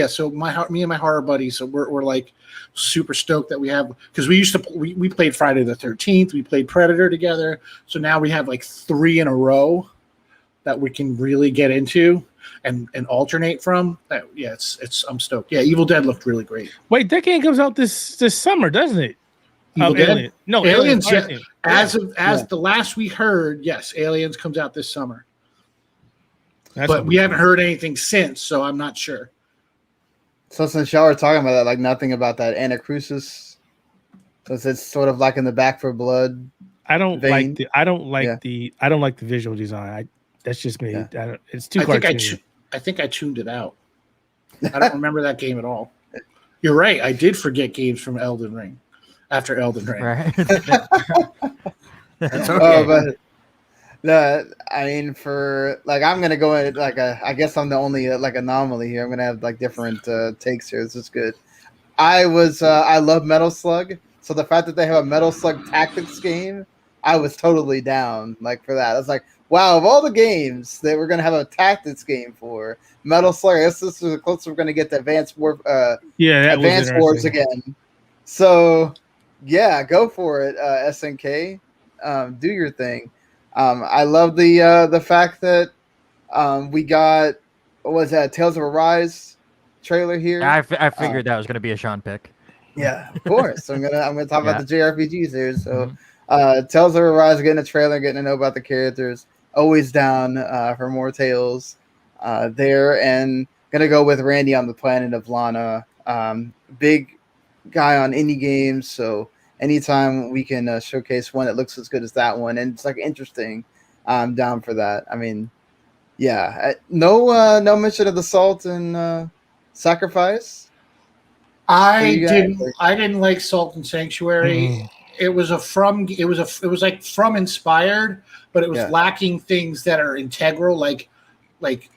So me and my horror buddies, so we're like super stoked that we have, because we played Friday the 13th, we played Predator together, so now we have like 3 in a row that we can really get into and alternate from. I'm stoked. Yeah, Evil Dead looked really great. Wait, that game comes out this summer, doesn't it? Evil Dead? Alien. No, Aliens. Yeah. As the last we heard, yes, Aliens comes out this summer. But we haven't heard anything since, so I'm not sure. So since y'all were talking about that, like nothing about that Anacrusis, since it's sort of like in the Back for Blood. I don't like the visual design. That's just me. Yeah. It's too cartoony. I think I tuned it out. I don't remember that game at all. You're right. I did forget games from Elden Ring after Elden Ring. Right. That's okay. But I mean, for like, I'm gonna go in like I guess I'm the only like anomaly here. I'm gonna have like different takes here. This is good. I love Metal Slug, so the fact that they have a Metal Slug Tactics game, I was totally down like for that. I was like, wow, of all the games that we're gonna have a tactics game for, Metal Slug, I guess this is the closest we're gonna get to Advanced Wars again. So yeah, go for it, SNK. Do your thing. I love the fact that we got, what was that, Tales of Arise trailer here. I figured that was going to be a Sean pick. Yeah, of course. I'm gonna talk about the JRPGs here. So Tales of Arise, getting a trailer, getting to know about the characters. Always down for more Tales there, and gonna go with Randy on the Planet of Lana. Big guy on indie games, so anytime we can showcase one that looks as good as that one, and it's like interesting, I'm down for that. I mean, Yeah, no mention of the salt and sacrifice. I you guys? didn't like Salt and Sanctuary. Mm. It was like From inspired, but it was Yeah. lacking things that are integral, like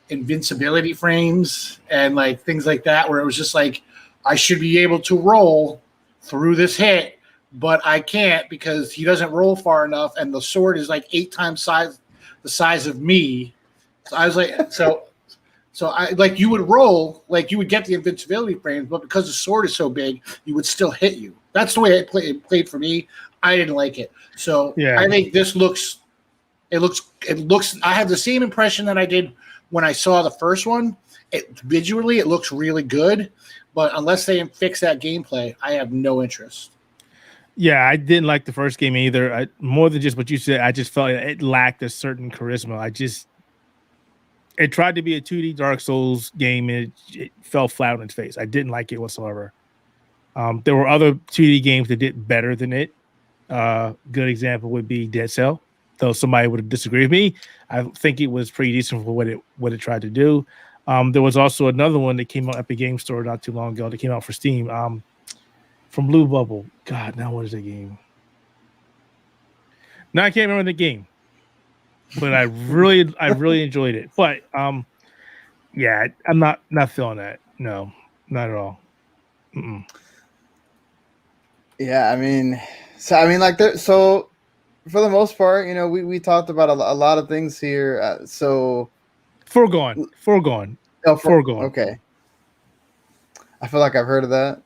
invincibility frames and like things like that, where it was just like I should be able to roll through this hit, but I can't because he doesn't roll far enough, and the sword is like 8 times the size of me. So I was like, so I like you would roll, like you would get the invincibility frames, but because the sword is so big, you would still hit you. That's the way it played for me. I didn't like it. So Yeah. I think this looks. It looks. I have the same impression that I did when I saw the first one. Visually, it looks really good, but unless they fix that gameplay, I have no interest. Yeah, I didn't like the first game either. More than just what you said, I just felt it lacked a certain charisma. It tried to be a 2D Dark Souls game, and it fell flat on its face. I didn't like it whatsoever. There were other 2D games that did better than it. Good example would be Dead Cell. Though somebody would disagree with me, I think it was pretty decent for what it tried to do. There was also another one that came out at Epic Game Store not too long ago that came out for Steam. From Blue Bubble. God, now what is that game? Now I can't remember the game, but I really enjoyed it. But yeah, I'm not feeling that. No, not at all. Mm-mm. Yeah, I mean, like so for the most part, we talked about a lot of things here. So Foregone. Foregone. Okay, I feel like I've heard of that,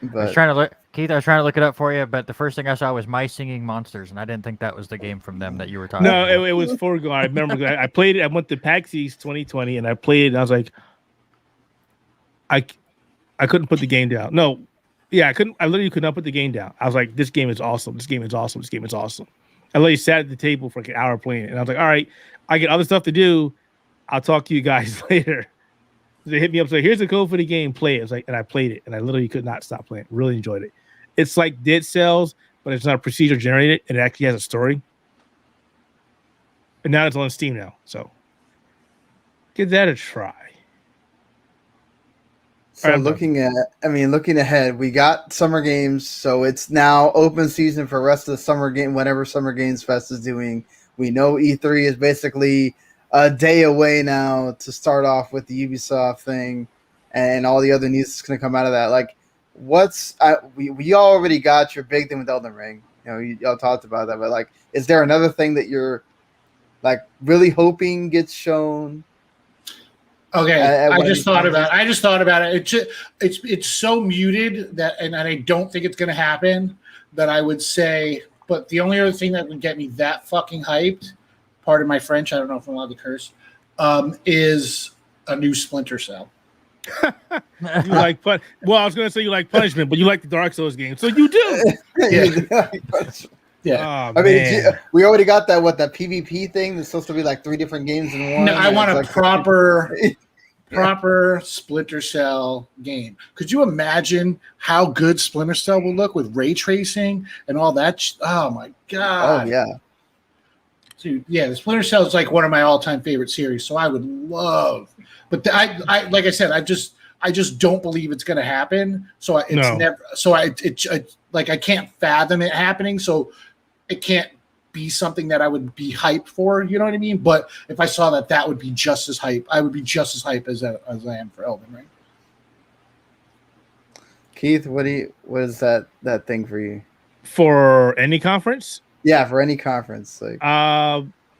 I was but trying to look, Keith. I was trying to look it up for you, but the first thing I saw was My Singing Monsters, and I didn't think that was the game from them that you were talking No, about. it was Foregone. I remember I played it. I went to PAX East 2020 and I played it. And I was like, I couldn't put the game down. No, yeah, I couldn't. I literally could not put the game down. I was like, this game is awesome. This game is awesome. This game is awesome. I literally sat at the table for like an hour playing it, and I was like, all right, I get other stuff to do. I'll talk to you guys later. They hit me up, say, here's the code for the game. Play it. I was like, and I played it, and I literally could not stop playing. Really enjoyed it. It's like Dead Cells, but it's not a procedure generated, and it actually has a story. And now it's on Steam now, so give that a try. so looking ahead, we got summer games, so it's now open season for the rest of the summer game. Whatever Summer Games Fest is doing, we know E3 is basically a day away now to start off with the Ubisoft thing, and all the other news that's going to come out of that. Like, we already got your big thing with Elden Ring. Y'all talked about that, but like, is there another thing that you're like really hoping gets shown? Okay, I just thought about it. It's so muted that, and I don't think it's going to happen. That I would say, but the only other thing that would get me that fucking hyped, pardon my French, I don't know if I'm allowed to curse, is a new Splinter Cell. You like well, I was gonna say you like punishment, but you like the Dark Souls game, so you do. Yeah. Oh, I mean, man. we already got that PvP thing that's supposed to be like 3 different games in one. No, I want a like, proper Splinter Cell game. Could you imagine how good Splinter Cell will look with ray tracing and all that? Oh my god! Oh yeah, dude. Yeah, the Splinter Cell is like one of my all-time favorite series, so I would love. But I like I said, I just don't believe it's going to happen. So I can't fathom it happening. So it can't be something that I would be hyped for. You know what I mean? But if I saw that would be just as hype. I would be just as hype as I am for Elden Ring. Keith, what is that thing for you? For any conference? Yeah, for any conference. Like,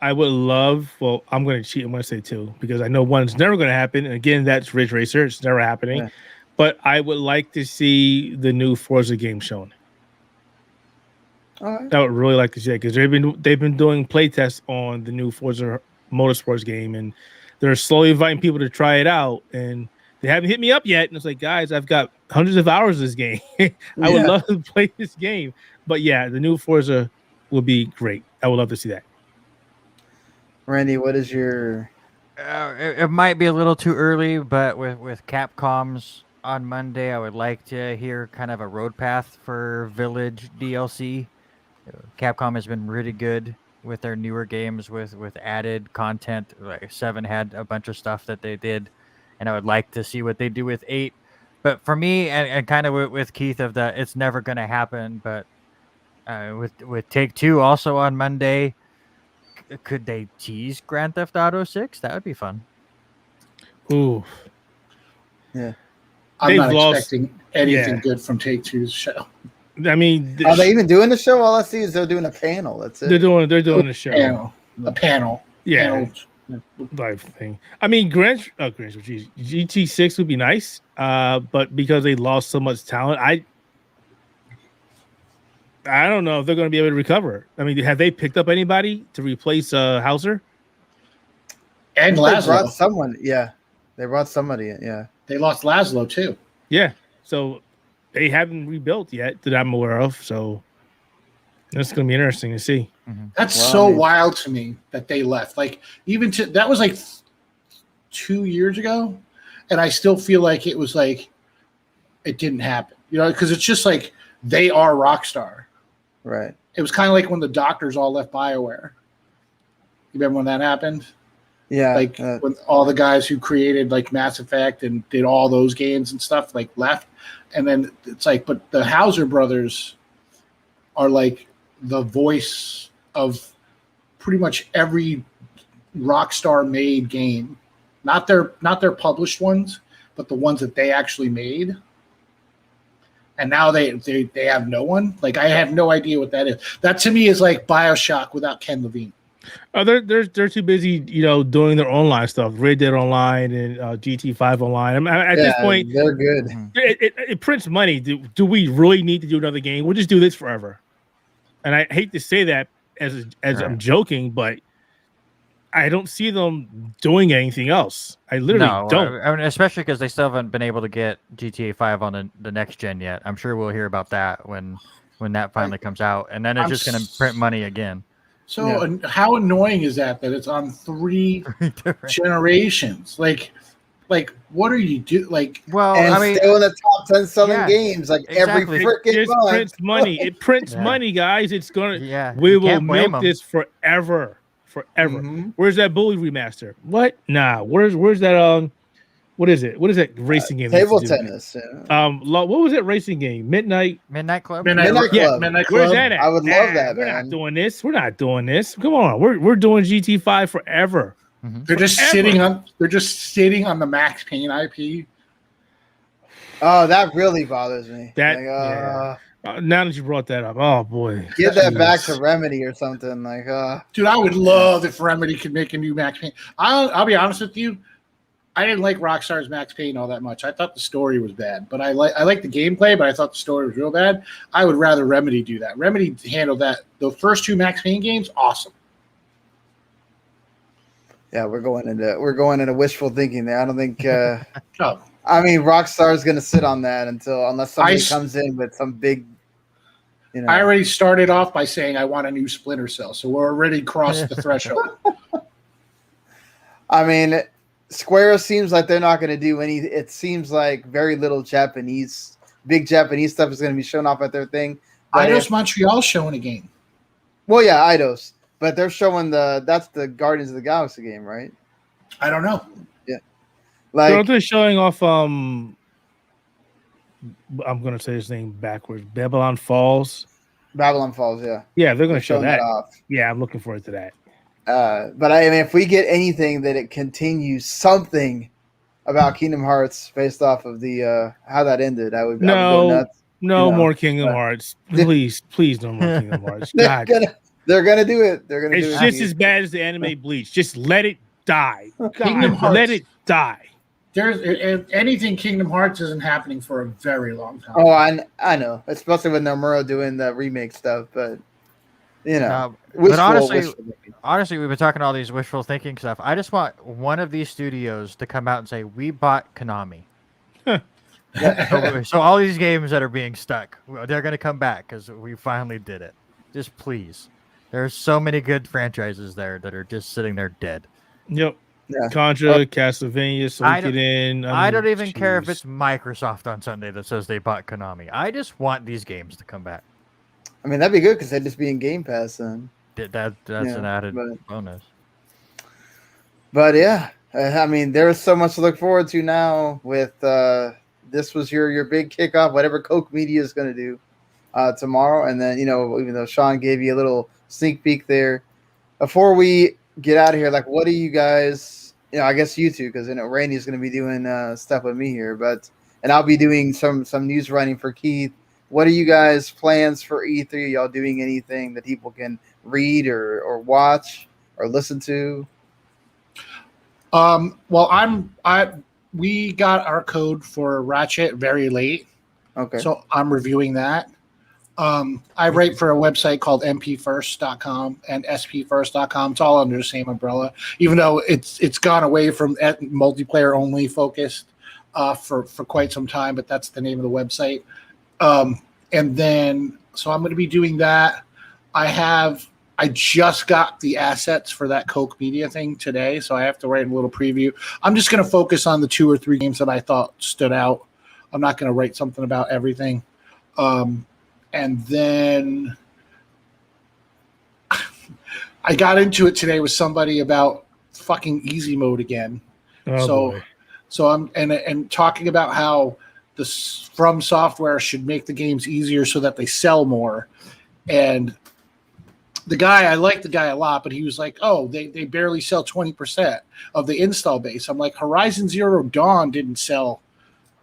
I would love. Well, I'm going to cheat. I'm going to say 2 because I know one's never going to happen. And again, that's Ridge Racer. It's never happening. Yeah. But I would like to see the new Forza game shown. all right. I would really like to see that because they've been doing play tests on the new Forza Motorsports game, and they're slowly inviting people to try it out. And they haven't hit me up yet. And it's like, guys, I've got hundreds of hours of this game. I would love to play this game. But yeah, the new Forza will be great. I would love to see that. Randy, what is your? It might be a little too early, but with Capcom's on Monday, I would like to hear kind of a road path for Village DLC. Capcom has been really good with their newer games with added content. Like 7 had a bunch of stuff that they did, and I would like to see what they do with 8. But for me, and kind of with Keith, of the it's never going to happen. But with Take-Two also on Monday, could they tease Grand Theft Auto 6? That would be fun. Ooh, Yeah. I'm They've not lost- expecting anything yeah. good from Take-Two's show. I mean, Are they even doing the show? All I see is they're doing a panel. That's it. they're doing the show. A panel. Yeah, Panel. live thing. I mean, GT6 would be nice, but because they lost so much talent, I don't know if they're going to be able to recover. I mean, have they picked up anybody to replace Hauser? And They Laszlo. brought someone. Yeah, they brought somebody in. Yeah. They lost Laszlo too. Yeah, so they haven't rebuilt yet that I'm aware of. So that's going to be interesting to see. That's Well, so I mean- wild to me that they left. Like that was like 2 years ago, and I still feel like it was like it didn't happen. You know, because it's just like they are Rockstar. Right. It was kind of like when the doctors all left BioWare. You remember when that happened? Yeah. Like when all the guys who created like Mass Effect and did all those games and stuff like left, and then it's like, but the Hauser brothers are like the voice of pretty much every Rockstar made game, not their published ones, but the ones that they actually made. And now they have no one. Like I have no idea what that is. That to me is like BioShock without Ken Levine. They're too busy, you know, doing their online stuff, Red Dead Online and GT5 Online. I mean, at this point, they're good. it prints money. Do we really need to do another game? We'll just do this forever. And I hate to say that as I'm joking, but I don't see them doing anything else. I literally don't. I mean, especially because they still haven't been able to get GTA 5 on the next gen yet. I'm sure we'll hear about that when that finally comes out, and then it's just going to print money again. So how annoying is that it's on 3 generations? Like what are you do? Like, Well, And I mean, still in the top 10 selling yeah, games, like exactly. every It freaking just month. prints money. It prints Yeah. money, guys. It's gonna. yeah, We you will can't blame milk 'em. this forever. Mhm. Where's that Bully remaster? What? Nah. Where's that? What is it? What is that racing game? they Table used to do? tennis. Yeah. What was that racing game? Midnight. Midnight Club. Midnight Club. Midnight Where's Club. that at? I would love that, We're man. not doing this. We're not doing this. Come on. We're doing GT5 forever. They're just sitting on the Max Payne IP. Oh, that really bothers me. That- Like, yeah. Now that you brought that up, oh boy. Give that back Jeez. to Remedy or something. Like, Dude, I would love if Remedy could make a new Max Payne. I'll be honest with you. I didn't like Rockstar's Max Payne all that much. I thought the story was bad, but I like the gameplay, but I thought the story was real bad. I would rather Remedy do that. Remedy handled that. The first 2 Max Payne games, awesome. yeah, we're going into wishful thinking there. I don't think. Oh, I mean, Rockstar is going to sit on that unless somebody I- comes in with some big. You know, I already started off by saying I want a new Splinter Cell, so we're already crossed the threshold. I mean, Square seems like they're not going to do any. It seems like very little big Japanese stuff is going to be shown off at their thing. But Eidos Montreal showing a game. well, yeah, Eidos, but they're showing that's the Guardians of the Galaxy game, right? I don't know. Like, They're showing off. I'm gonna say his name backwards. Babylon Falls. Babylon Falls, yeah. Yeah, they're gonna show Showing that. off. Yeah, I'm looking forward to that. But I mean, if we get anything that it continues something about Kingdom Hearts based off of the how that ended, I would go nuts. No You know, more Kingdom but- Hearts, please, no more Kingdom Hearts. They're God, gonna do it. They're gonna do it's it. just as bad as the anime Bleach. Just let it die. Kingdom God, Hearts. let it die. There's if anything, Kingdom Hearts isn't happening for a very long time. Oh, I know, especially with Nomura doing the remake stuff, but you know, But honestly, wishful thinking. honestly, we've been talking all these wishful thinking stuff. I just want one of these studios to come out and say, "We bought Konami." So all these games that are being stuck, they're going to come back because we finally did it. Just please. There's so many good franchises there that are just sitting there dead. Yep. Yeah. Contra, Castlevania, I don't- Suikoden. I don't even care if jeez. it's Microsoft on Sunday that says they bought Konami. I just want these games to come back. I mean, that'd be good because they'd just be in Game Pass then. That's an added bonus. But yeah, I mean, there's so much to look forward to now. With this was your big kickoff, whatever Coke Media is going to do tomorrow, and then even though Sean gave you a little sneak peek there, before we get out of here, like, what do you guys? I guess you two, because Randy's going to be doing stuff with me here, and I'll be doing some news writing for Keith. What are you guys' plans for E3? Are y'all doing anything that people can read or watch or listen to? Well, we got our code for Ratchet very late. Okay. So I'm reviewing that. I write for a website called mpfirst.com and spfirst.com. It's all under the same umbrella, even though it's gone away from multiplayer only focused for quite some time, but that's the name of the website. And then, so I'm going to be doing that. I just got the assets for that Coke Media thing today, so I have to write a little preview. I'm just going to focus on the 2 or 3 games that I thought stood out. I'm not going to write something about everything. And then I got into it today with somebody about fucking easy mode again. So I'm and talking about how the From Software should make the games easier so that they sell more. And I like the guy a lot, but he was like, oh, they barely sell 20% of the install base. I'm like, Horizon Zero Dawn didn't sell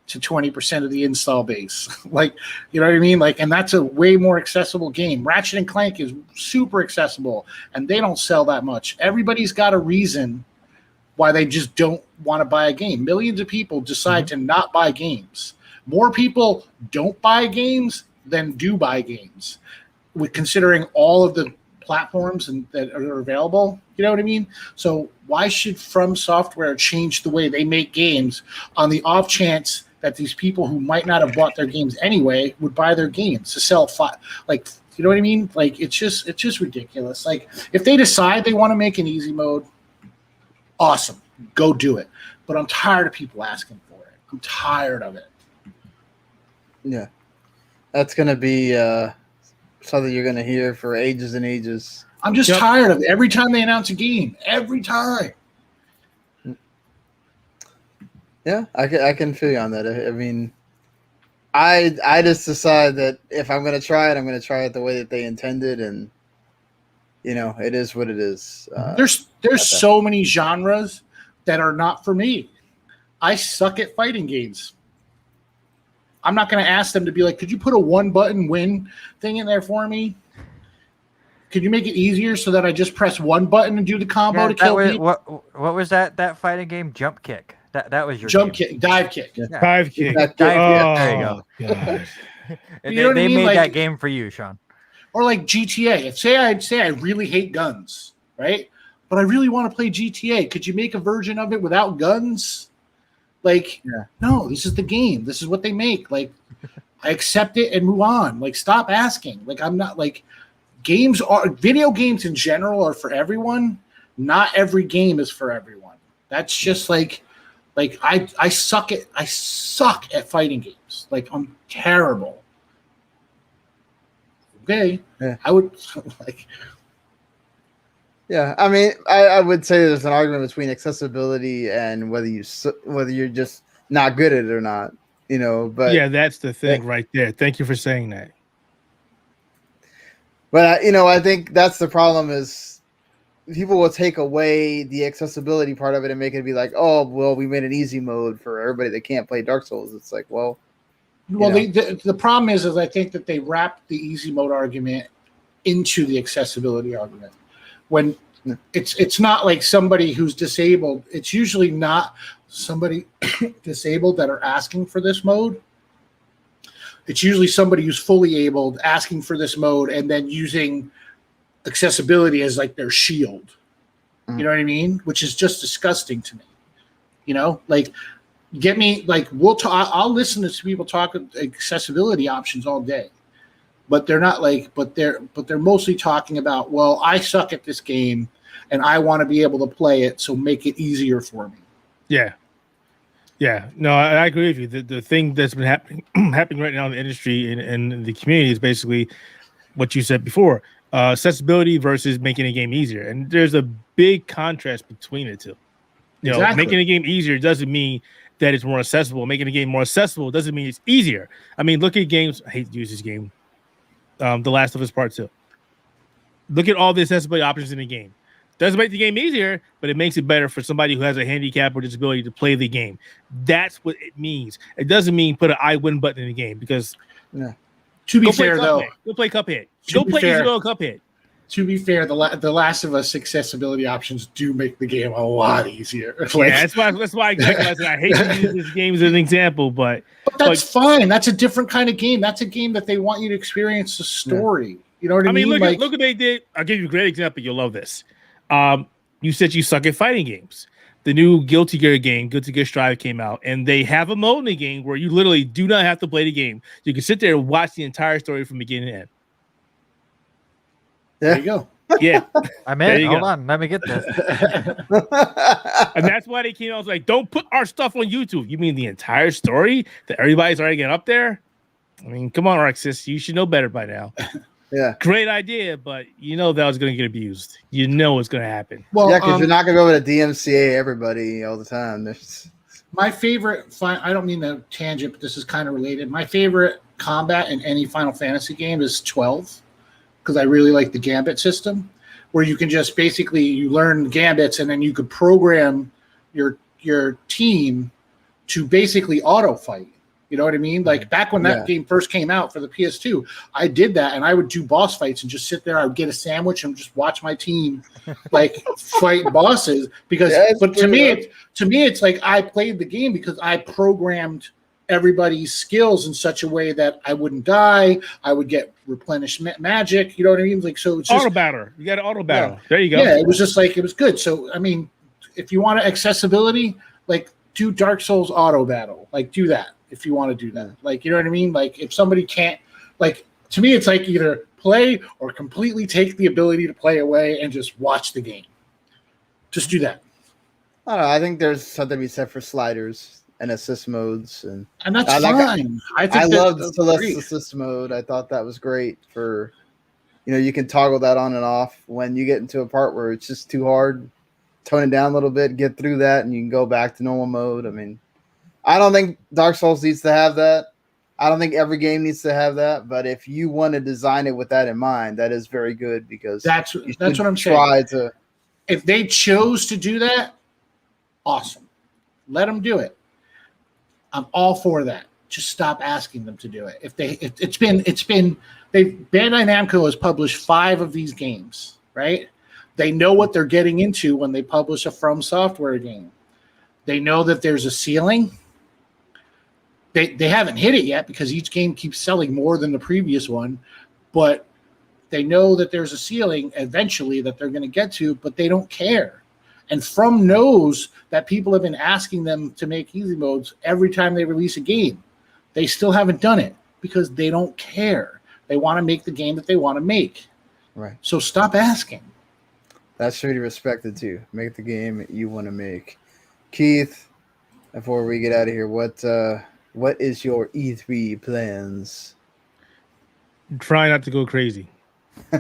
to 20% of the install base. Like, you know what I mean? Like, and that's a way more accessible game. Ratchet and Clank is super accessible, and they don't sell that much. Everybody's got a reason why they just don't want to buy a game. Millions of people decide to not buy games. More people don't buy games than do buy games, with considering all of the platforms that are available. You know what I mean? So why should From Software change the way they make games on the off chance that these people who might not have bought their games anyway would buy their games to sell? Like, you know what I mean? Like, it's just ridiculous. Like, if they decide they want to make an easy mode, awesome, go do it. But I'm tired of people asking for it. I'm tired of it. Yeah, that's gonna be something you're gonna hear for ages and ages. I'm just tired of it. Every time they announce a game, every time. Yeah, I can feel you on that. I mean, I just decide that if I'm gonna try it, I'm gonna try it the way that they intended, and it is what it is. There's so many genres that are not for me. I suck at fighting games. I'm not going to ask them to be like, could you put a 1-button win thing in there for me? Could you make it easier so that I just press 1 button and do the combo to kill people? What was that fighting game? Jump Kick. That was your jump game. kick, dive kick. Yeah. Dive kick. Dive kick. There you go. You know what I they mean? made Like, that game for you, Sean. Or like GTA. If say I really hate guns, right? But I really want to play GTA. Could you make a version of it without guns? Like, no, this is the game. This is what they make. Like, I accept it and move on. Like, stop asking. Like, I'm not like video games in general are for everyone. Not every game is for everyone. That's just like I suck at fighting games. Like, I'm terrible. Okay. Yeah. I would like. Yeah, I mean, I would say there's an argument between accessibility and whether you're just not good at it or not, But yeah, that's the thing right there. Thank you for saying that. But I think that's the problem is people will take away the accessibility part of it and make it be like, oh, well, we made an easy mode for everybody that can't play Dark Souls. It's like, well, the problem is I think that they wrapped the easy mode argument into the accessibility argument. When it's not like somebody who's disabled, it's usually not somebody disabled that are asking for this mode. It's usually somebody who's fully abled asking for this mode and then using accessibility as like their shield. You know what I mean? Which is just disgusting to me. Like, get me, like, I'll listen to people talk accessibility options all day. But they're not like, but they're mostly talking about, well, I suck at this game and I want to be able to play it, so make it easier for me. Yeah. Yeah. No, I agree with you. The thing that's been happening right now in the industry and the community is basically what you said before. accessibility versus making a game easier, and there's a big contrast between the two. You know, Exactly. making a game easier doesn't mean that it's more accessible. Making a game more accessible doesn't mean it's easier. I mean, look at games. I hate to use this game. The Last of Us Part 2. Look at all the accessibility options in the game. Doesn't make the game easier, but it makes it better for somebody who has a handicap or disability to play the game. That's what it means. It doesn't mean put an I win button in the game because to be fair, though, go play Cuphead. Go play Easy Go Cuphead. To be fair, the Last of Us accessibility options do make the game a lot easier. Yeah, that's why exactly I hate to use this game as an example, but that's fine. That's a different kind of game. That's a game that they want you to experience the story. Yeah. You know what I mean? Look what they did. I'll give you a great example. You'll love this. You said you suck at fighting games. The new Guilty Gear game, Guilty Gear Strive, came out, and they have a mode in the game where you literally do not have to play the game. You can sit there and watch the entire story from beginning to end. There you go. Yeah. I'm in. Hold on. Let me get this. And that's why they came out. I was like, don't put our stuff on YouTube. You mean the entire story that everybody's already getting up there? I mean, come on, Arxis. You should know better by now. Yeah. Great idea, but you know that was going to get abused. You know it's going to happen. Well, yeah, because you're not going to go to DMCA everybody all the time. My favorite, I don't mean to tangent, but this is kind of related. My favorite combat in any Final Fantasy game is 12. Because I really like the gambit system, where you can just basically you learn gambits and then you could program your team to basically auto fight. You know what I mean? Like back when that game first came out for the PS2, I did that and I would do boss fights and just sit there. I would get a sandwich and just watch my team like fight bosses. Because, but to me, it's like I played the game because I programmed everybody's skills in such a way that I wouldn't die. I would get replenished magic. You know what I mean? Like, so it's just auto batter. You got an auto battle. Yeah. There you go. Yeah, it was just like, it was good. So, I mean, if you want accessibility, like do Dark Souls auto battle, like do that if you want to do that. Like, you know what I mean? Like if somebody can't, like, to me, it's like either play or completely take the ability to play away and just watch the game. Just do that. I don't know. I think there's something to be said for sliders and assist modes, and that's fine. I loved the assist mode. I thought that was great for, you can toggle that on and off when you get into a part where it's just too hard. Tone it down a little bit, get through that, and you can go back to normal mode. I mean, I don't think Dark Souls needs to have that. I don't think every game needs to have that. But if you want to design it with that in mind, that is very good because that's what I'm saying. If they chose to do that, awesome. Let them do it. I'm all for that. Just stop asking them to do it. Bandai Namco has published 5 of these games, right? They know what they're getting into when they publish a From Software game. They know that there's a ceiling. They haven't hit it yet because each game keeps selling more than the previous one, but they know that there's a ceiling eventually that they're going to get to, but they don't care. And From knows that people have been asking them to make easy modes every time they release a game. They still haven't done it because they don't care. They want to make the game that they want to make. Right. So stop asking. That should be respected too. Make the game you want to make. Keith, before we get out of here, what is your E3 plans? Try not to go crazy.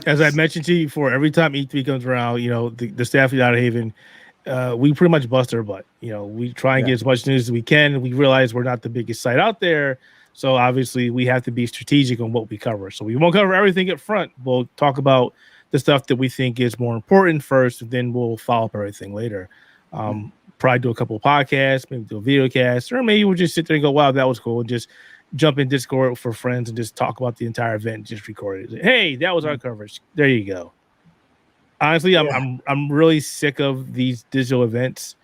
As I mentioned to you before, every time E3 comes around, the staff at Outerhaven, we pretty much bust our butt. We try and get as much news as we can. We realize we're not the biggest site out there. So obviously we have to be strategic on what we cover. So we won't cover everything up front. We'll talk about the stuff that we think is more important first, and then we'll follow up everything later. Probably do a couple of podcasts, maybe do a video cast, or maybe we'll just sit there and go, wow, that was cool. And just jump in Discord for friends and just talk about the entire event and just record it. Hey, that was our coverage. There you go. Honestly, I'm really sick of these digital events.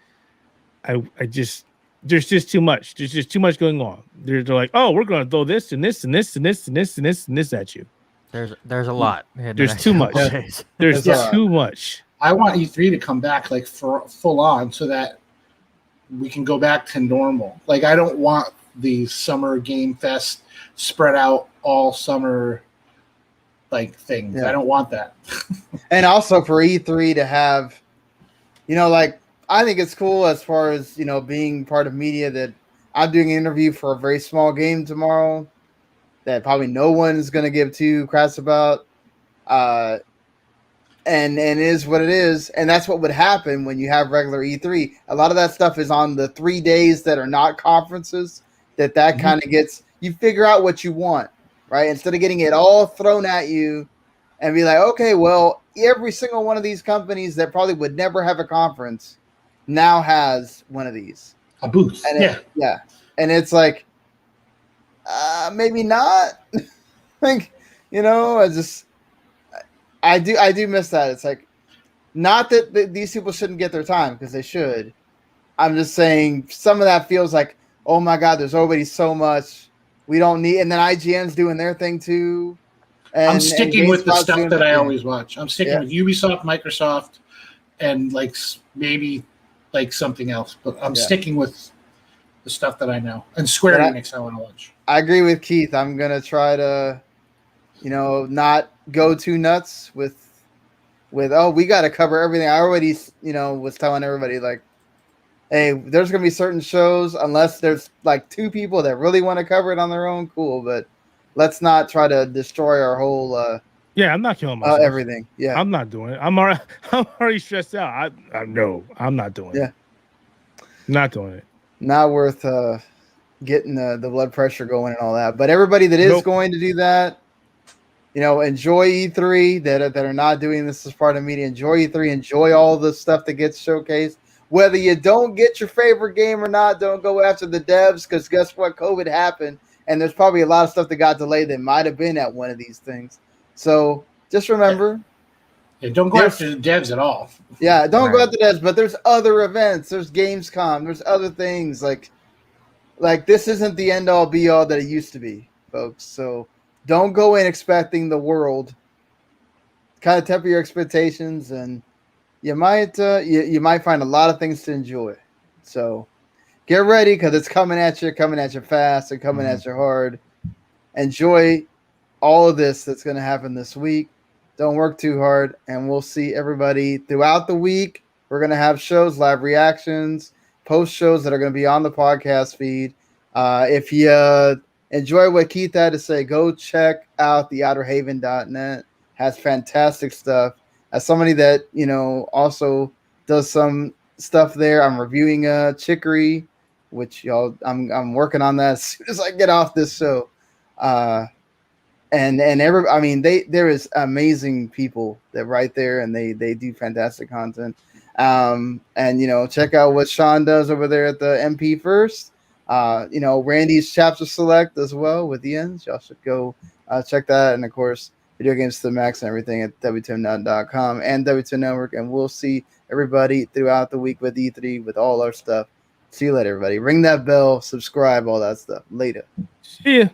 There's just too much. There's just too much going on. They're like, oh, we're going to throw this and this and this and this and this and this and this at you. There's a lot. There's too much. There's too much. I want E3 to come back like for full on so that we can go back to normal. Like I don't want the summer game fest spread out all summer like things. I don't want that. And also for E3 to have, I think it's cool as far as, being part of media that I'm doing an interview for a very small game tomorrow that probably no one is going to give 2 craps about. and it is what it is, and that's what would happen when you have regular E3. A lot of that stuff is on the 3 days that are not conferences. That kind of gets, you figure out what you want, right? Instead of getting it all thrown at you and be like, okay, well, every single one of these companies that probably would never have a conference now has one of these, a booth. And and it's like, maybe not. Like, I do miss that. It's like, not that these people shouldn't get their time, because they should. I'm just saying some of that feels like, oh my God, there's already so much we don't need. And then IGN's doing their thing too. I'm sticking with the stuff that I always watch. I'm sticking with Ubisoft, Microsoft, and like maybe like something else. But I'm sticking with the stuff that I know. And Square Enix I want to watch. I agree with Keith. I'm going to try to, not go too nuts with we got to cover everything. I already, was telling everybody, like, hey, there's going to be certain shows, unless there's like 2 people that really want to cover it on their own, cool. But let's not try to destroy our whole I'm not killing myself. Everything. Yeah. I'm not doing it. I'm already stressed out. No, I'm not doing it. Not doing it. Not worth getting the blood pressure going and all that. But everybody that is going to do that, enjoy E3 that are not doing this as part of media. Enjoy E3. Enjoy all the stuff that gets showcased. Whether you don't get your favorite game or not, don't go after the devs, because guess what? COVID happened, and there's probably a lot of stuff that got delayed that might have been at one of these things. So just remember. Don't go after the devs at all. Yeah, don't go after the devs, but there's other events. There's Gamescom. There's other things. Like this isn't the end-all, be-all that it used to be, folks. So don't go in expecting the world. Kind of temper your expectations, and you might find a lot of things to enjoy. So get ready, because it's coming at you fast, and coming at you hard. Enjoy all of this that's going to happen this week. Don't work too hard, and we'll see everybody throughout the week. We're going to have shows, live reactions, post shows that are going to be on the podcast feed. If you enjoy what Keith had to say, go check out the outerhaven.net. Has fantastic stuff. As somebody that, also does some stuff there, I'm reviewing Chicory, which I'm working on that as soon as I get off this show. There is amazing people that write there, and they do fantastic content. Check out what Sean does over there at the MP First. Randy's chapter select as well with Ian. Y'all should go check that. And of course, Video Games to the Max and everything at WTM.com and WTM Network. And we'll see everybody throughout the week with E3 with all our stuff. See you later, everybody. Ring that bell, subscribe, all that stuff. Later. See ya.